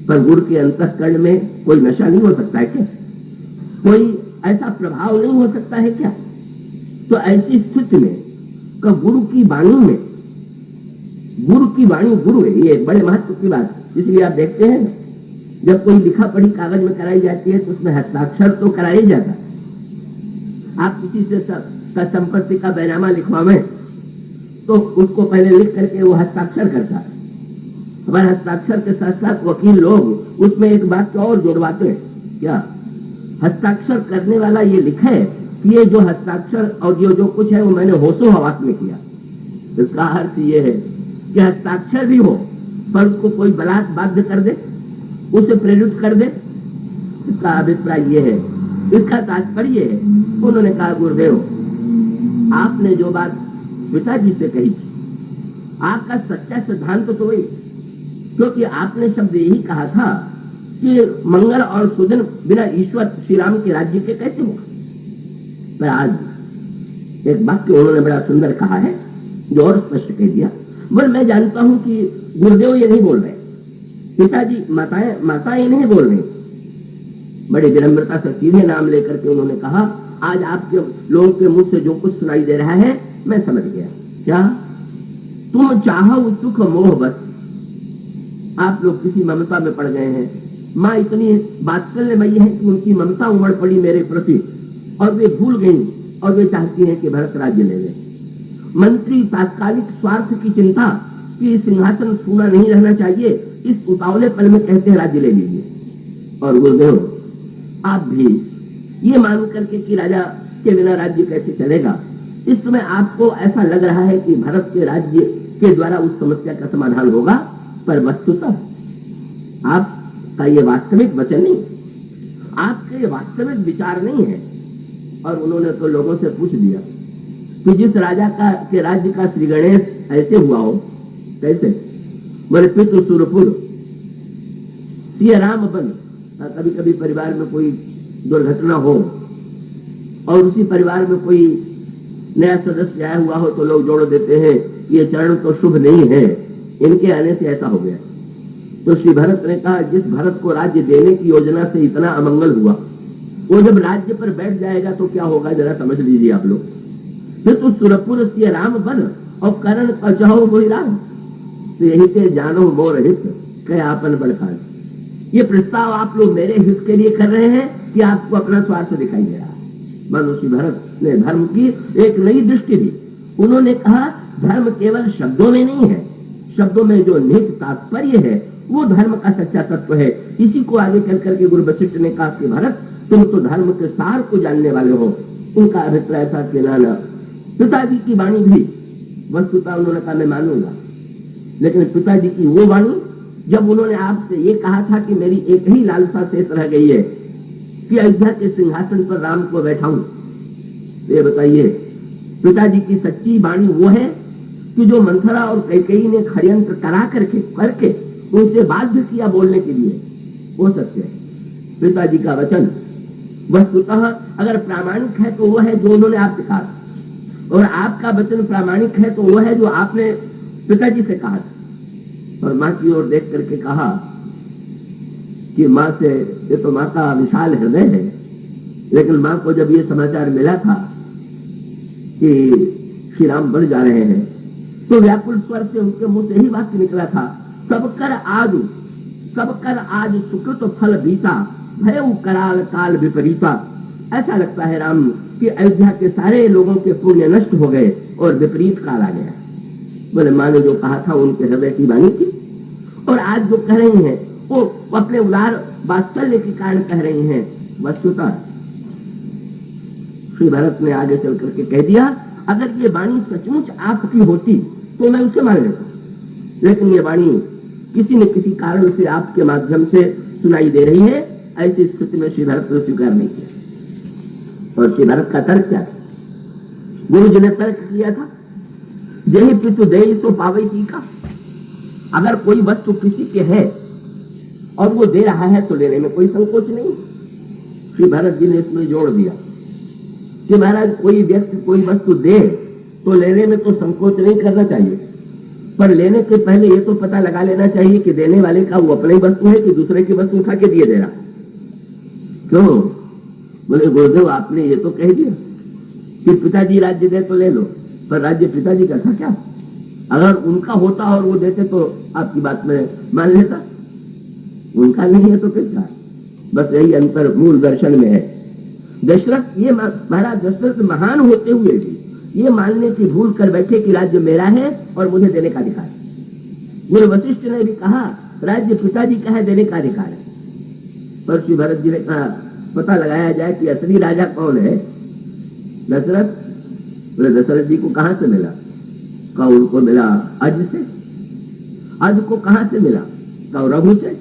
पर गुरु के अंतःकरण में कोई नशा नहीं हो सकता है क्या? कोई ऐसा प्रभाव नहीं हो सकता है क्या? तो ऐसी स्थिति में गुरु की वाणी में, गुरु की वाणी गुरु है, ये बड़े महत्व की बात है। इसलिए आप देखते हैं जब कोई लिखा पढ़ी कागज में कराई जाती है तो उसमें हस्ताक्षर तो कराया ही जाता है। आप किसी से संपत्ति का बैनामा लिखवाएं तो उसको पहले लिख करके वो हस्ताक्षर करता है। हमारे हस्ताक्षर के साथ साथ वकील लोग उसमें एक बात को और जोड़वाते हैं, क्या हस्ताक्षर करने वाला ये लिखे कि ये जो हस्ताक्षर और जो कुछ है वो मैंने होशो हवास में किया। इसका अर्थ ये है कि हस्ताक्षर भी हो पर उसको कोई बलात् बाध्य कर दे, उसे प्रेरित कर दे। इसका अभिप्राय ये है, इसका तात्पर्य है। उन्होंने कहा गुरुदेव आपने जो बात पिताजी से कही थी, आपका सच्चा सिद्धांत तो वही, क्योंकि आपने शब्द यही कहा था कि मंगल और सुदिन बिना ईश्वर श्री राम के राज्य के कैसे होगा। मैं आज एक वाक्य उन्होंने बड़ा सुंदर कहा है जो और स्पष्ट कह दिया। पर मैं जानता हूं कि गुरुदेव ये नहीं बोल रहे, पिताजी माताएं नहीं बोल रही। बड़ी विनम्रता से सीधे नाम लेकर के उन्होंने कहा आज आपके लोगों के मुंह से जो कुछ सुनाई दे रहा है मैं समझ गया। क्या तुम चाहो सुख मोह बस, आप लोग किसी ममता में पड़ गए हैं। माँ इतनी वात्सल्यमयी है कि उनकी ममता उमड़ पड़ी मेरे प्रति और वे भूल गई और वे चाहती हैं कि भरत राज्य ले ले। मंत्री तात्कालिक स्वार्थ की चिंता कि सिंहासन सूना नहीं रहना चाहिए, इस उतावले पल में कहते हैं राज्य ले लीजिए। और गुरुदेव आप भी ये मान करके कि राजा के बिना राज्य कैसे चलेगा, इस समय आपको ऐसा लग रहा है कि भारत के राज्य के द्वारा उस समस्या का समाधान होगा, पर वस्तुतः आपका ये वास्तविक वचन नहीं, आपके ये वास्तविक विचार नहीं है। और उन्होंने तो लोगों से पूछ दिया कि जिस राजा का के राज्य का श्री गणेश ऐसे हुआ हो, कैसे? बोले पितृ सुरपुर सिया राम बन। कभी कभी परिवार में कोई दुर्घटना हो और उसी परिवार में कोई नया सदस्य आया हुआ हो तो लोग जोड़ देते हैं ये चरण तो शुभ नहीं है, इनके आने से ऐसा हो गया। तो श्री भरत ने कहा जिस भरत को राज्य देने की योजना से इतना अमंगल हुआ, वो जब राज्य पर बैठ जाएगा तो क्या होगा जरा समझ लीजिए आप लोग। फिर तो सुरपुर सिया राम बन और करण कचहो वही राम, तो यही से जानो मोर हित कह आपन बड़खान। ये प्रस्ताव आप लोग मेरे हित के लिए कर रहे हैं कि आपको अपना स्वार्थ दिखाई दे रहा है। मनुष्य भरत ने धर्म की एक नई दृष्टि दी। उन्होंने कहा धर्म केवल शब्दों में नहीं है, शब्दों में जो निहित तात्पर्य है वो धर्म का सच्चा तत्व है। इसी को आगे चल करके गुरु वशिष्ठ ने कहा कि भरत तुम तो धर्म के सार को जानने वाले हो। उनका अभिप्राय था कि नाना पिताजी की वाणी भी वस्तुतः उन्होंने कहा मैं मानूंगा, लेकिन पिताजी की वो वाणी जब उन्होंने आपसे ये कहा था कि मेरी एक ही लालसा शेष रह गई है कि अयोध्या के सिंहासन पर राम को बैठाऊं, ये बताइए पिताजी की सच्ची वाणी वो है कि जो मंथरा और कैकेयी ने षड्यंत्र करा करके उनसे बाध्य किया बोलने के लिए, वो सत्य है। पिताजी का वचन वस्तुतः अगर प्रामाणिक है तो वो है जो उन्होंने आपसे कहा, और आपका वचन प्रामाणिक है तो वो है जो आपने पिताजी से कहा। और माँ की ओर देख करके कहा कि माँ से ये तो माँ का विशाल हृदय है, लेकिन माँ को जब ये समाचार मिला था कि श्री राम बढ़ जा रहे हैं तो व्याकुल स्वर से उनके मुंह से ही वाक्य निकला था, सब कर आज सुकृत फल बीता, भय कराल काल विपरीता। ऐसा लगता है राम कि अयोध्या के सारे लोगों के पुण्य नष्ट हो गए और विपरीत काल आ गया। बोले माने जो कहा था उनके हृदय की वाणी थी, और आज जो कह रही हैं वो अपने उदार वात्सल्य के कारण कह रही हैं। वस्तुतः श्री भरत ने आगे चल करके कह दिया, अगर ये वाणी सचमुच आपकी होती तो मैं उसे मान लेता, लेकिन ये वाणी किसी न किसी कारण से आपके माध्यम से सुनाई दे रही है। ऐसी स्थिति में श्री भरत ने स्वीकार नहीं किया। और श्री भरत का तर्क क्या था? गुरु जी ने तर्क किया था, यही पितु दे तो पावे की का। अगर कोई वस्तु किसी के है और वो दे रहा है तो लेने में कोई संकोच नहीं। श्री भरत जी ने इसमें जोड़ दिया कि महाराज कोई व्यक्ति कोई वस्तु दे तो लेने में तो संकोच नहीं करना चाहिए, पर लेने के पहले ये तो पता लगा लेना चाहिए कि देने वाले का वो अपनी वस्तु है कि दूसरे की वस्तु उठा के दिए दे रहा। क्यों? बोले गुरुदेव आपने ये तो कह दिया कि पिताजी राज्य दे तो ले लो, पर राज्य पिताजी का था क्या? अगर उनका होता और वो देते तो आपकी बात में मान लेता, उनका नहीं है तो फिर क्या? बस यही अंतर मूल दर्शन में है। दशरथ ये महाराज दशरथ महान होते हुए भी ये मानने की भूल कर बैठे कि राज्य मेरा है और मुझे देने का अधिकार है। गुरु वशिष्ठ ने भी कहा राज्य पिताजी का है, देने का अधिकार है। पर श्री भरत जी ने कहा पता लगाया जाए कि असली राजा कौन है। दशरथ बोले दशरथ जी को कहां से मिला? कहा उनको मिला अज से। अज को कहां से मिला? कहा रघु से।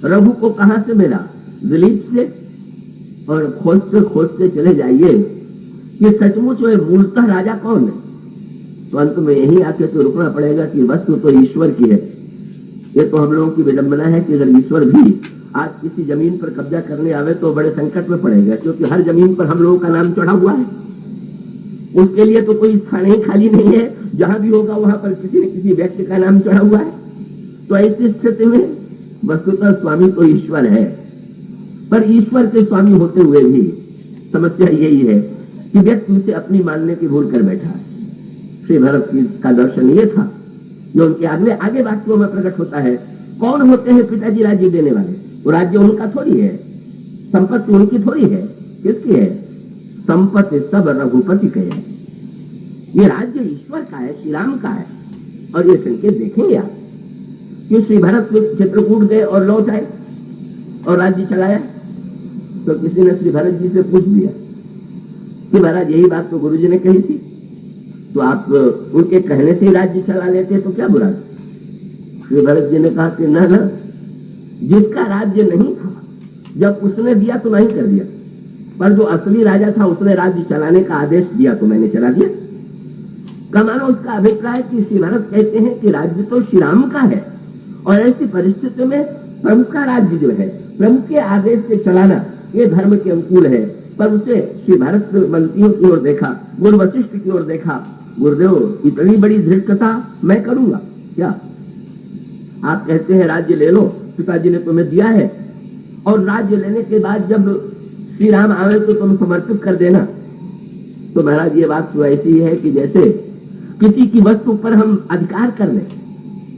रघु को कहां से मिला? दिलीप से। और खोजते चले जाइए कि सचमुच में मूलतः राजा कौन है। तो अंत में यही आके तो रुकना पड़ेगा कि वस्तु तो ईश्वर की है। ये तो हम लोगों की विडंबना है कि अगर ईश्वर भी आज किसी जमीन पर कब्जा करने आवे तो बड़े संकट में पड़ेगा, क्योंकि हर जमीन पर हम लोगों का नाम चढ़ा हुआ है। उसके लिए तो कोई स्थान ही खाली नहीं है, जहां भी होगा वहां पर किसी न किसी व्यक्ति का नाम चढ़ा हुआ है। तो ऐसी स्थिति में वस्तुतः स्वामी तो ईश्वर है, पर ईश्वर के स्वामी होते हुए भी समस्या यही है कि व्यक्ति उसे अपनी मानने की भूल कर बैठा है। श्री भरत का दर्शन ये था जो उनके आगे वाक्यों में प्रकट होता है। कौन होते हैं पिताजी राज्य देने वाले? वो राज्य उनका थोड़ी है, संपत्ति उनकी थोड़ी है। किसकी है? संपत्ति सब रघुपति के है। ये राज्य ईश्वर का है, श्री राम का है। और ये संकेत देखेंगे आप कि श्री भरत चित्रकूट गए और लौट आए और राज्य चलाया। तो किसी ने श्री भरत जी से पूछ दिया कि महाराज यही बात तो गुरुजी ने कही थी, तो आप उनके कहने से ही राज्य चला लेते तो क्या बुरा? श्री भरत जी ने कहा कि न जिसका राज्य नहीं था जब उसने दिया तो नहीं कर दिया, पर जो असली राजा था उसने राज्य चलाने का आदेश दिया तो मैंने चला दिया। कमानो उसका अभिप्राय कि श्री भरत कहते हैं कि राज्य तो श्री राम का है, और ऐसी परिस्थिति में प्रभु का राज्य जो है प्रभु के आदेश से चलाना ये धर्म के अनुकूल है। पर उसे श्री भरत मंत्रियों की ओर देखा, गुरु वशिष्ठ की ओर देखा। गुरुदेव इतनी बड़ी धृष्टता मैं करूंगा क्या? आप कहते हैं राज्य ले लो, पिताजी ने तुम्हें दिया है, और राज्य लेने के बाद जब श्री राम आवे तो तुम समर्पित कर देना। तो महाराज ये बात तो ऐसी है कि जैसे किसी की वस्तु पर हम अधिकार कर लें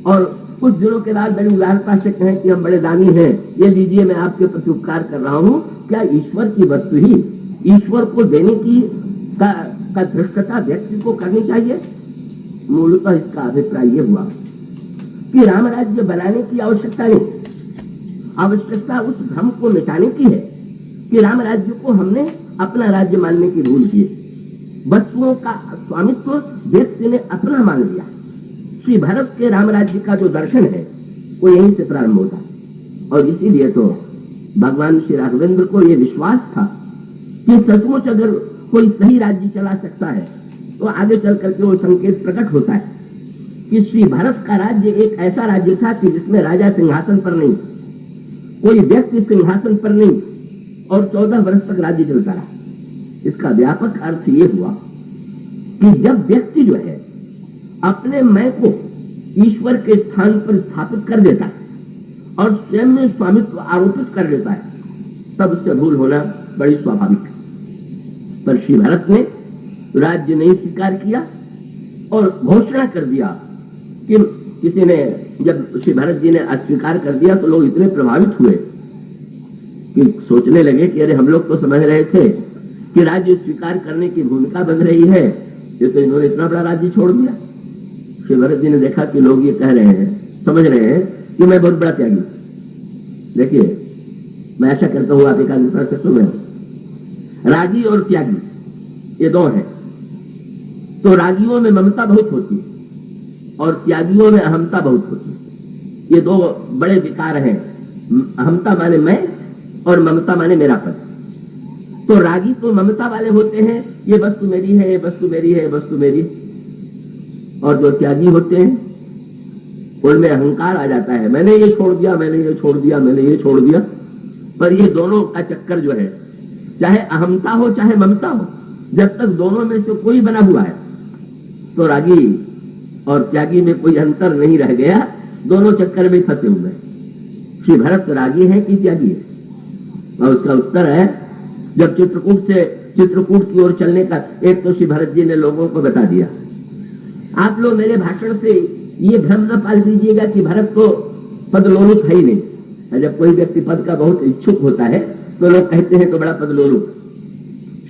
और कुछ दिनों के बाद बड़ी उदारता से कहें कि हम बड़े दानी हैं, ये लीजिए मैं आपके प्रति उपकार कर रहा हूं। क्या ईश्वर की वस्तु ही ईश्वर को देने की का धृष्टता व्यक्ति को करनी चाहिए? मूलतः इसका अभिप्राय ये हुआ कि राम राज्य बनाने की आवश्यकता नहीं, आवश्यकता उस भ्रम को मिटाने की है कि राम राज्य को हमने अपना राज्य मानने की भूल की। वस्तुओं का स्वामित्व व्यक्ति ने अपना मान लिया। श्री भरत के राम राज्य का जो दर्शन है वो यहीं से प्रारंभ होता है, और इसीलिए तो भगवान श्री राघवेंद्र को यह विश्वास था कि सचमुच अगर कोई सही राज्य चला सकता है तो आगे चल करके वो संकेत प्रकट होता है कि श्री भरत का राज्य एक ऐसा राज्य था कि जिसमें राजा सिंहासन पर नहीं, कोई व्यक्ति सिंहासन पर नहीं, और 14 वर्ष तक राज्य चलता रहा। इसका व्यापक अर्थ ये हुआ कि जब व्यक्ति जो है अपने मैं को ईश्वर के स्थान पर स्थापित कर देता है और स्वयं में स्वामित्व आरोपित कर देता है, तब उससे भूल होना बड़ी स्वाभाविक है। पर श्री भरत ने राज्य नहीं स्वीकार किया, और घोषणा कर दिया कि किसी ने, जब श्री भरत जी ने अस्वीकार कर दिया तो लोग इतने प्रभावित हुए कि सोचने लगे कि अरे हम लोग तो समझ रहे थे कि राज्य स्वीकार करने की भूमिका बन रही है, ये तो इन्होंने इतना बड़ा राज्य छोड़ दिया। श्री भरत जी ने देखा कि लोग ये कह रहे हैं, समझ रहे हैं कि मैं बहुत बड़ा त्यागी। देखिए, मैं आशा करता हूं आप एकाग्रता से सुन रहे हो। रागी और त्यागी ये दो हैं। तो रागियों में ममता बहुत होती है और त्यागियों में अहमता बहुत होती है। ये दो बड़े विकार हैं। अहमता माने मैं और ममता माने मेरा पद। तो रागी तो ममता वाले होते हैं, ये वस्तु मेरी है, ये वस्तु मेरी है, ये वस्तु मेरी। और जो त्यागी होते हैं उनमें अहंकार आ जाता है, मैंने ये छोड़ दिया, मैंने ये छोड़ दिया, मैंने ये छोड़ दिया। पर ये दोनों का चक्कर जो है, चाहे अहमता हो चाहे ममता हो, जब तक दोनों में से कोई बना हुआ है तो रागी और त्यागी में कोई अंतर नहीं रह गया, दोनों चक्कर में फंसे हुए। श्री भरत रागी है कि त्यागी है? और उसका उत्तर है, जब चित्रकूट की ओर चलने का, एक तो श्री भरत जी ने लोगों को बता दिया। आप लोग मेरे भाषण से ये भ्रम न पाल दीजिएगा कि भरत तो पदलोलुप है ही नहीं। जब कोई व्यक्ति पद का बहुत इच्छुक होता है तो लोग कहते हैं तो बड़ा पदलोलुप।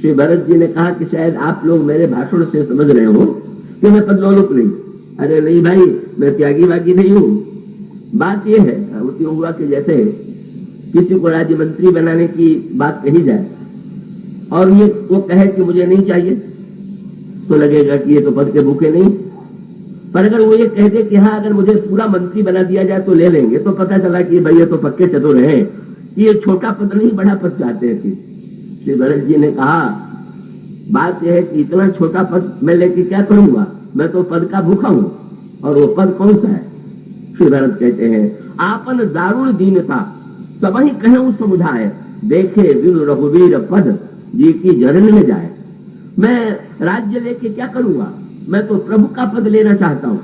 श्री भरत जी ने कहा कि शायद आप लोग मेरे भाषण से समझ रहे हो कि मैं पदलोलुप नहीं। अरे नहीं भाई, मैं त्यागी वागी नहीं हूं। बात यह है, उसमें हुआ कि जैसे किसी को राज्य मंत्री बनाने की बात कही जाए और ये वो कहे कि मुझे नहीं चाहिए, तो लगेगा कि ये तो पद के भूखे नहीं। पर अगर वो ये कह दे कि हाँ, अगर मुझे पूरा मंत्री बना दिया जाए तो ले लेंगे, तो पता चला कि भैया तो पक्के चतुर हैं, कि ये छोटा पद नहीं बड़ा पद चाहते हैं। श्री भरत जी ने कहा, बात यह है कि इतना छोटा पद मैं लेके क्या करूंगा, मैं तो पद का भूखा हूं। और वो पद कौन सा है? श्री भरत कहते हैं, आपन दारुण दीनता सब ही कहूं समुझाए, देखे बिनु रघुवीर पद जी की जरन में जाए। मैं राज्य लेके क्या करूंगा, मैं तो प्रभु का पद लेना चाहता हूं।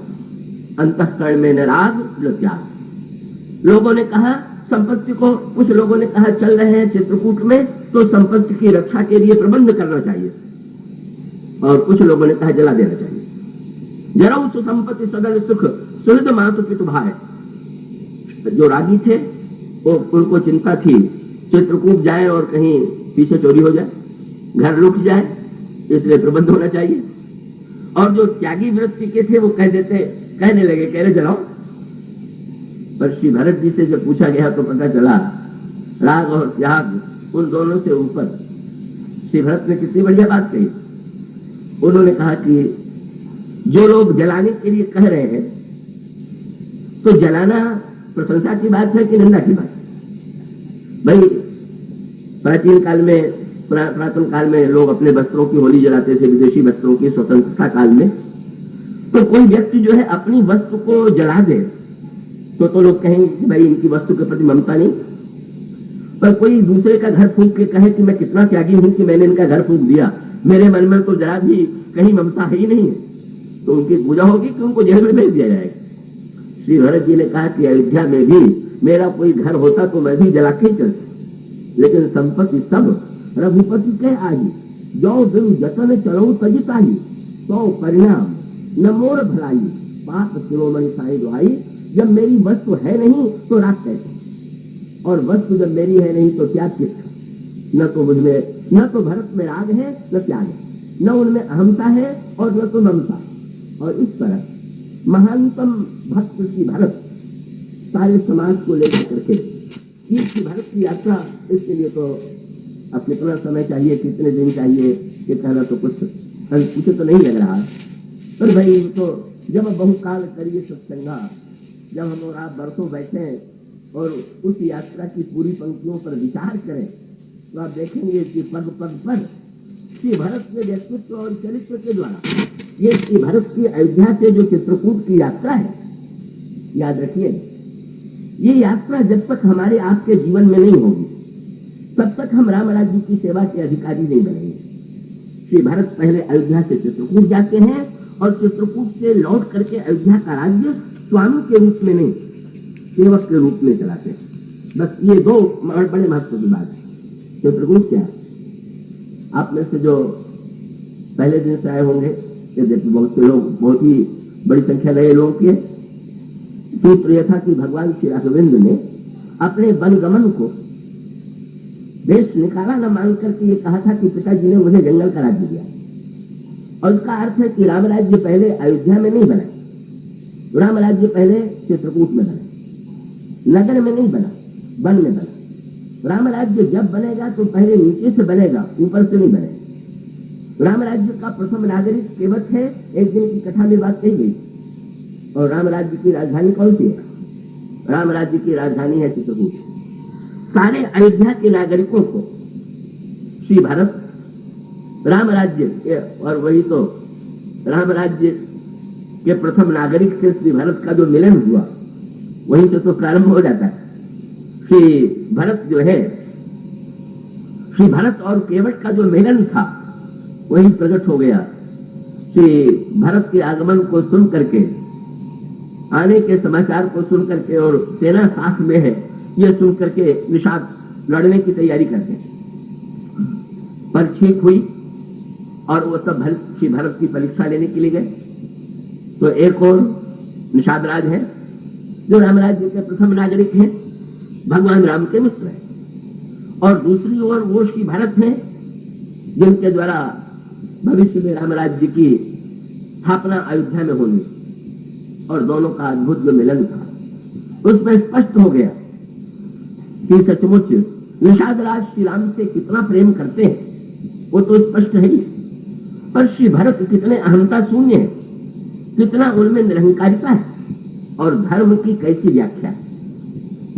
अंतःकरण में न राग न त्याग। लोगों ने कहा संपत्ति को, कुछ लोगों ने कहा चल रहे हैं चित्रकूट में तो संपत्ति की रक्षा के लिए प्रबंध करना चाहिए, और कुछ लोगों ने कहा जला देना चाहिए। जरा उस संपत्ति सदन सुख सुहृद मातु पितु भाई। जो रागी थे वो, उनको चिंता थी चित्रकूट जाए और कहीं पीछे चोरी हो जाए, घर लुट जाए, इसलिए प्रबंध होना चाहिए। और जो त्यागी वृत्ति के थे वो कहने लगे, कह रहे जलाओ। पर श्री भरत जी से जब पूछा गया तो पता चला राग और त्याग उन दोनों से ऊपर। श्री भरत ने कितनी बढ़िया बात कही। उन्होंने कहा कि जो लोग जलाने के लिए कह रहे हैं तो जलाना प्रशंसा की बात है कि निंदा की बात? भाई, प्राचीन काल में, पुरातन काल में लोग अपने वस्त्रों की होली जलाते थे, विदेशी वस्त्रों की स्वतंत्रता काल में। तो कोई व्यक्ति जो है अपनी वस्तु को जला दे तो लोग कहेंगे कि भाई इनकी वस्तु के प्रति ममता नहीं। पर कोई दूसरे का घर फूंक के कहे कि मैं कितना त्यागी हूं कि मैंने इनका घर फूंक दिया, मेरे मन में तो जरा भी कहीं ममता है ही नहीं, तो उनकी पूजा होगी कि उनको जेल में भेज दिया जाएगा। श्री भरत जी ने कहा कि अयोध्या में भी मेरा कोई घर होता तो मैं भी जला के चलता, लेकिन संपत्ति सब रघुपति के आही, जो बिनु जतन चलो तजिताही, तो परिणाम न मोर भलाई, पाप शिरोमणि साई दुहाई। जब मेरी वस्तु है नहीं तो राग कैसे, और वस्तु जब मेरी है नहीं तो त्याग किसका? न तो मुझमें, न तो भरत में राग है न त्याग है, न उनमें अहमता है और न तो ममता। और इस तरह महानतम भक्त की भरत सारे समाज को लेकर करके की भरत की यात्रा, इसके लिए तो अब कितना समय चाहिए, कितने दिन चाहिए, ये कहना तो कुछ तो नहीं लग रहा। पर भाई तो जब बहुकाल करिए सत्संगा, जब हम और आप बरसों बैठे और उस यात्रा की पूरी पंक्तियों पर विचार करें तो आप देखेंगे कि पग पग पर श्री भरत के व्यक्तित्व और चरित्र के द्वारा ये श्री भरत की अयोध्या से जो चित्रकूट की यात्रा है, याद रखिए, ये यात्रा जब तक हमारे आपके जीवन में नहीं होगी तब तक हम राम राज्य की सेवा के अधिकारी नहीं बनेंगे। श्री भरत पहले अयोध्या से चित्रकूट जाते हैं और चित्रकूट से लौट करके अयोध्या का राज्य स्वामी के रूप में नहीं, सेवक के रूप में चलाते हैं। बस ये दो बड़े महत्व की बात है। चित्रकूट क्या है? आप में से जो पहले दिन से आए होंगे यद्यपि बहुत से लोग, बहुत ही बड़ी संख्या रहे लोगों के, सूत्र यह था कि भगवान श्री राघवेंद्र ने अपने वनगमन को देश निकाला न मान करके ये कहा था कि पिताजी ने मुझे जंगल का राज्य दिया। और इसका अर्थ है कि राम राज्य पहले अयोध्या में नहीं बना, राम राज्य पहले चित्रकूट में बना, नगर में नहीं बना, वन में बना। राम राज्य जब बनेगा तो पहले नीचे से बनेगा, ऊपर से नहीं बनेगा। राम राज्य का प्रथम नागरिक केवट है, एक दिन की कथा में बात कही गई। और राम राज्य की राजधानी कौन सी है? राम राज्य की राजधानी है चित्रकूट। सारे अयोध्या के नागरिकों को श्री भरत राम राज्य, और वही तो राम राज्य के प्रथम नागरिक से श्री भरत का जो मिलन हुआ, वहीं से तो प्रारंभ हो जाता है। श्री भरत जो है, श्री भरत और केवट का जो मिलन था वही प्रकट हो गया। श्री भरत के आगमन को सुन करके, आने के समाचार को सुन करके, और सेना साथ में है यह सुन करके निषाद लड़ने की तैयारी करते हैं। पर ठीक हुई और वो सब श्री भरत की परीक्षा लेने के लिए गए। तो एक और निषाद राज है जो राम राज्य के प्रथम नागरिक हैं, भगवान राम के मित्र हैं, और दूसरी ओर वो श्री भरत हैं जिनके द्वारा भविष्य में राम राज्य की स्थापना अयोध्या में होगी। और दोनों का अद्भुत जो मिलन था उसमें स्पष्ट हो गया कि सचमुच निषाद राज श्री राम से कितना प्रेम करते हैं, वो तो स्पष्ट है ही। पर श्री भरत कितने अहंता शून्य है, कितना उनमें निरहंकारिता है, और धर्म की कैसी व्याख्या है।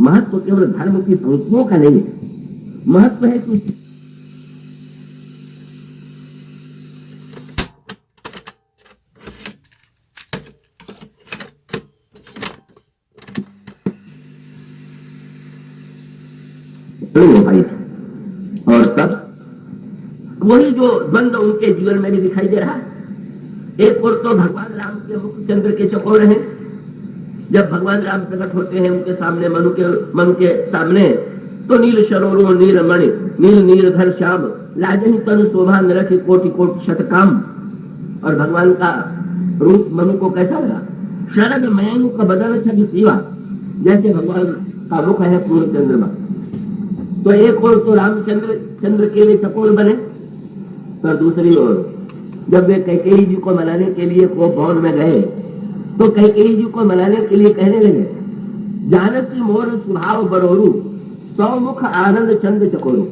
महत्व केवल धर्म की पंक्तियों का नहीं है, महत्व है कि और तब वही जो द्वंद्व उनके जीवन में भी दिखाई दे रहा है। एक और तो भगवान राम के मुख चंद्र के चकोर हैं। जब भगवान राम प्रकट होते हैं उनके सामने, मनु के सामने, तो नील शरोरो नील मणि नील नीलधर श्याम लाजनी तनु शोभा नरखि कोटि कोटि शतकाम। और भगवान का रूप मनु को कैसा लगा? शरद मयनु का बदन छवि सीवा, जैसे भगवान का मुख है पूर्ण चंद्रमा। तो एक और तो रामचंद्र चंद्र के लिए चकोर बने, पर दूसरी ओर जब वे कैकेयी जी को मनाने के लिए को भवन में गए, तो कैकेयी जी को मनाने के लिए कहने लगे, जानती मोर स्वभाव बरोरू सौ मुख आनंद चंद्र चकोरू।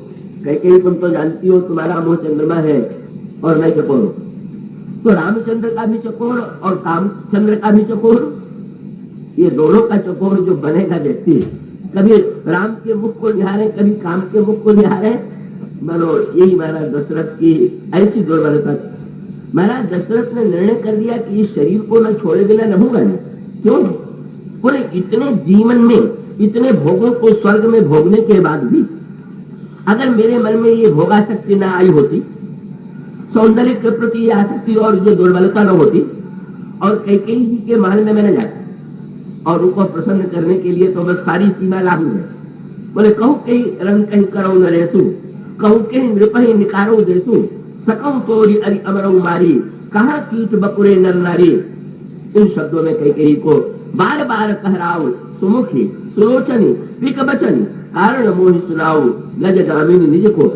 कैकेयी तुम तो जानती हो तुम्हारा मुंह चंद्रमा है और मैं चकोर हूं। तो रामचंद्र का भी चकोर और कामचंद्र का भी चकोर, ये दोनों का चकोर जो बनेगा व्यक्ति, कभी राम के मुख को निहारे, कभी काम के मुख को निहारे। मानो यही महाराज दशरथ की ऐसी दुर्बलता। महाराज दशरथ ने निर्णय कर दिया कि इस शरीर को मैं छोड़े बिना रहूंगा नहीं। क्यों? पूरे इतने जीवन में इतने भोगों को स्वर्ग में भोगने के बाद भी अगर मेरे मन में ये भोगासक्ति न आई होती, सौंदर्य के प्रति ये आसक्ति और जो दुर्बलता न होती, और कैकेयी जी के महल में मैंने जाता और उनको प्रसन्न करने के लिए तो बस सारी सीमा लागू है। बोले कहू कहीं रंग कहीं करो न रेसू, कहू कहीं नृपहि निकारो देसू, सकऊ तोरी अरि अमरऊ मारी, कहा कीट बपुरे नर नारी। इन शब्दों में कैकेयी को बार बार कहराओ, सुमुखी सुलोचनी पिक बचनी कारण मोहि सुनाओ, गज गामिनी निज को।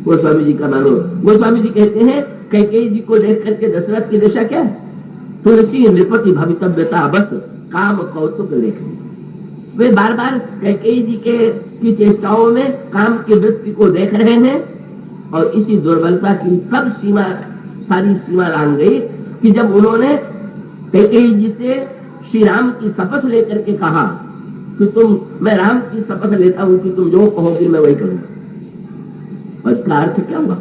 गोस्वामी जी का मानो, गोस्वामी जी कहते हैं कैकेयी जी को देख करके दशरथ की दशा क्या है? तुलसी नृपति भवितव्यता बस काम कौतुक लेखनी। वे बार बार कैकेयी जी की चेष्टाओं में काम की वृत्ति को देख रहे हैं, और इसी दुर्बलता की सब सीमा, सारी सीमा लांग गई कि जब उन्होंने कैकेयी जी से श्री राम की शपथ लेकर के कहा कि मैं राम की शपथ लेता हूं कि तुम जो कहोगे मैं वही करूंगा। और इसका अर्थ क्या हुआ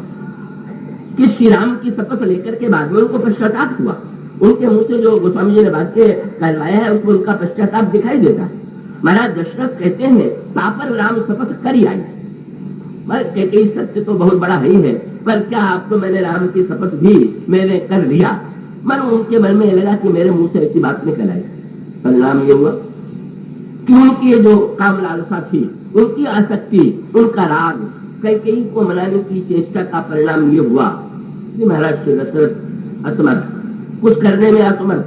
कि श्री राम की शपथ लेकर के बाद में उनको पश्चाताप हुआ। उनके मुंह से जो गोस्वामी जी ने वाक्य कहलाया है उसमें उनका पश्चाताप दिखाई देता है। महाराज दशरथ कहते हैं तापर राम शपथ कर ही आई। कैकेयी सत्य तो बहुत बड़ा ही है, पर क्या आपको मैंने राम की शपथ भी मैंने कर लिया। मन उनके मन में लगा कि मेरे मुंह से ऐसी बात निकल आई। परिणाम ये हुआ कि उनकी जो काम लालसा थी, उनकी आसक्ति, उनका राग, कैकेयी को मनाने की चेष्टा का परिणाम ये हुआ कि महाराज श्री दशरथ असमर्थ, कुछ करने में असमर्थ।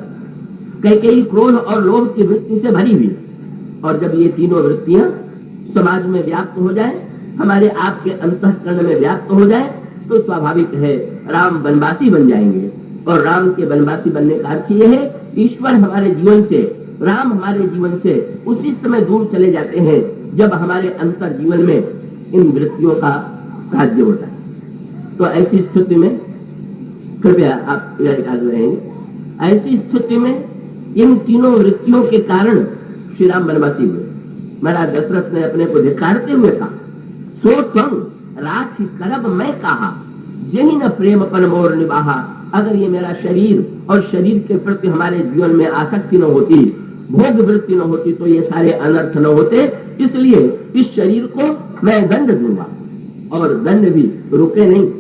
कैकेयी क्रोध और लोभ की वृत्ति से भरी हुई, और जब ये तीनों वृत्तियां समाज में व्याप्त हो जाए, हमारे आपके अंतःकरण में व्याप्त हो जाए, तो स्वाभाविक है राम वनवासी बन जाएंगे। और राम के वनवासी बनने का अर्थ यह है, ईश्वर हमारे जीवन से, राम हमारे जीवन से उसी समय दूर चले जाते हैं जब हमारे अंतर जीवन में इन वृत्तियों का राज्य होता है। तो ऐसी स्थिति में कृपया आप याद रहेंगे, ऐसी स्थिति में इन तीनों वृत्तियों के कारण श्री राम वनवासी हुए। महाराज दशरथ ने अपने को धिक्कारते हुए कहा, सो त्वं राखी करब मैं कहा, यही न प्रेम पन मोर निभाहा। अगर ये मेरा शरीर और शरीर के प्रति हमारे जीवन में आसक्ति न होती, भोग वृत्ति न होती, तो ये सारे अनर्थ न होते। इसलिए इस शरीर को मैं दंड दूंगा, और दंड भी रुके नहीं।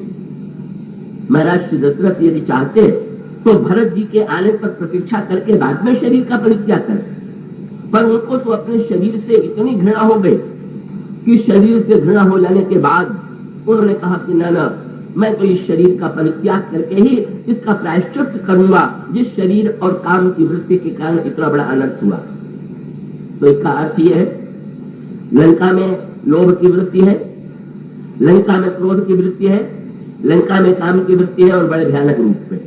महाराज श्री दशरथ यदि चाहते तो भरत जी के आने पर प्रतीक्षा करके बाद में शरीर का परित्याग करें, पर उनको तो अपने शरीर से इतनी घृणा हो गई कि शरीर से घृणा हो जाने के बाद उन्होंने कहा कि ना, मैं तो इस शरीर का परित्याग करके ही इसका प्रायश्चित करूंगा, जिस शरीर और काम की वृत्ति के कारण इतना बड़ा अनर्थ हुआ। तो इसका अर्थ यह है, लंका में लोभ की वृत्ति है, लंका में क्रोध की वृत्ति है, लंका में काम की वृत्ति है, और बड़े भयानक रूप में।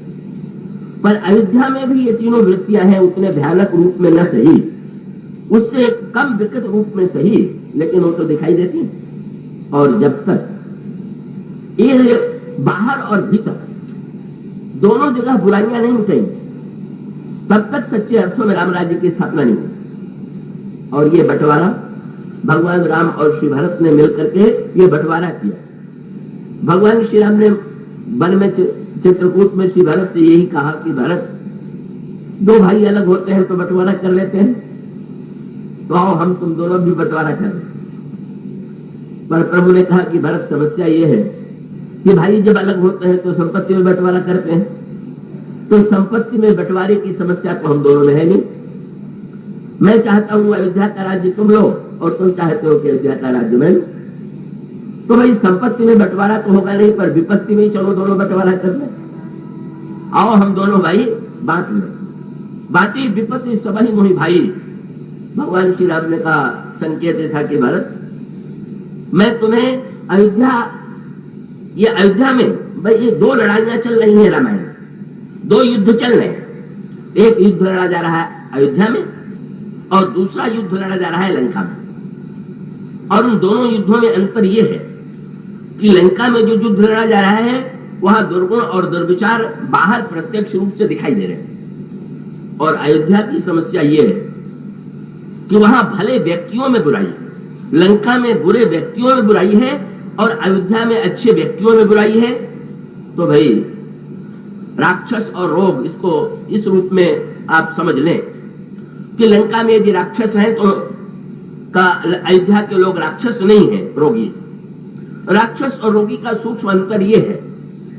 पर अयोध्या में भी ये तीनों वृत्तियां हैं, उतने भयानक रूप में न सही, उससे कम विकृत रूप में सही, लेकिन वो तो दिखाई देती। और जब तक ये बाहर और भीतर दोनों जगह बुराइयां नहीं उठेंगी, तब तक सच्चे अर्थों में राम राज्य की स्थापना नहीं होगी। और ये बंटवारा भगवान राम और श्री भरत ने मिलकर के ये बंटवारा किया। भगवान श्री राम ने वन में चित्रकूट में श्री भरत से यही कहा कि भरत, दो भाई अलग होते हैं तो बंटवारा कर लेते हैं, तो आओ हम तुम दोनों भी बंटवारा कर लें। पर प्रभु ने कहा कि भरत, समस्या ये है कि भाई जब अलग होते हैं तो संपत्ति में बंटवारा करते हैं, तो संपत्ति में बंटवारे की समस्या तो हम दोनों में है नहीं। मैं चाहता हूं अयोध्या का राज्य तुम लो, और तुम चाहते हो कि अयोध्या का राज्य मैं, तो भाई संपत्ति में बंटवारा तो होगा नहीं, पर विपत्ति में चलो दोनों बंटवारा कर ले। आओ हम दोनों भाई बांट ले, बांटी विपत्ति सब ही मोहि भाई। भगवान श्री राम ने कहा, संकेत था कि भरत, मैं तुम्हें अयोध्या में भाई ये दो लड़ाइयां चल रही हैं रामायण, दो युद्ध चल रहे हैं। एक युद्ध लड़ा जा रहा है अयोध्या में, और दूसरा युद्ध लड़ा जा रहा है लंका में। और उन दोनों युद्धों में अंतर यह है कि लंका में जो युद्ध लड़ा जा रहा है वहां दुर्गुण और दुर्विचार बाहर प्रत्यक्ष रूप से दिखाई दे रहे हैं, और अयोध्या की समस्या यह है कि वहां भले व्यक्तियों में बुराई है, लंका में बुरे व्यक्तियों में बुराई है, और अयोध्या में अच्छे व्यक्तियों में बुराई है। तो भाई राक्षस और रोग, इसको इस रूप में आप समझ लें कि लंका में यदि राक्षस हैं तो अयोध्या के लोग राक्षस नहीं है, रोगी। राक्षस और रोगी का सूक्ष्म अंतर यह है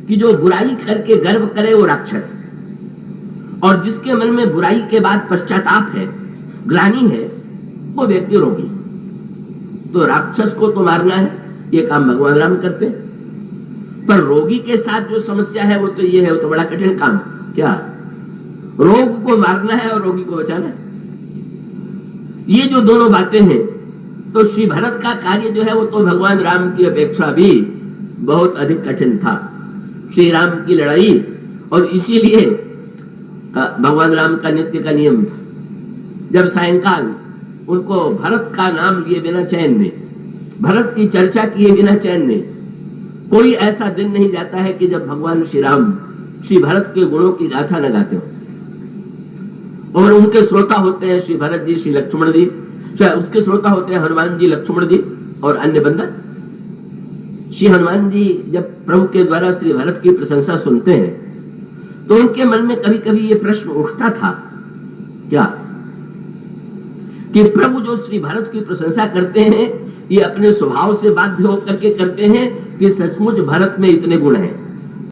कि जो बुराई करके गर्व करे वो राक्षस, और जिसके मन में बुराई के बाद पश्चाताप है, ग्लानि है, वो व्यक्ति रोगी। तो राक्षस को तो मारना है, ये काम भगवान राम करते, पर रोगी के साथ जो समस्या है वो तो ये है, वो तो बड़ा कठिन काम। क्या? रोग को मारना है और रोगी को बचाना है। ये जो दोनों बातें हैं, तो श्री भरत का कार्य जो है वो तो भगवान राम की अपेक्षा भी बहुत अधिक कठिन था, श्री राम की लड़ाई। और इसीलिए भगवान राम का नित्य का नियम था, जब सायंकाल उनको भरत का नाम लिए बिना चैन में, भरत की चर्चा किए बिना चैन में, कोई ऐसा दिन नहीं जाता है कि जब भगवान श्री राम श्री भरत के गुणों की गाथा न गाते हो। और उनके श्रोता होते हैं श्री भरत जी, श्री लक्ष्मण जी, उसके श्रोता होते हैं हनुमान जी, लक्ष्मण जी और अन्य बंदर। श्री हनुमान जी जब प्रभु के द्वारा श्री भरत की प्रशंसा सुनते हैं तो उनके मन में कभी कभी ये प्रश्न उठता था, क्या कि प्रभु जो श्री भरत की प्रशंसा करते हैं ये अपने स्वभाव से बाध्य होकर के करते हैं कि सचमुच भरत में इतने गुण हैं?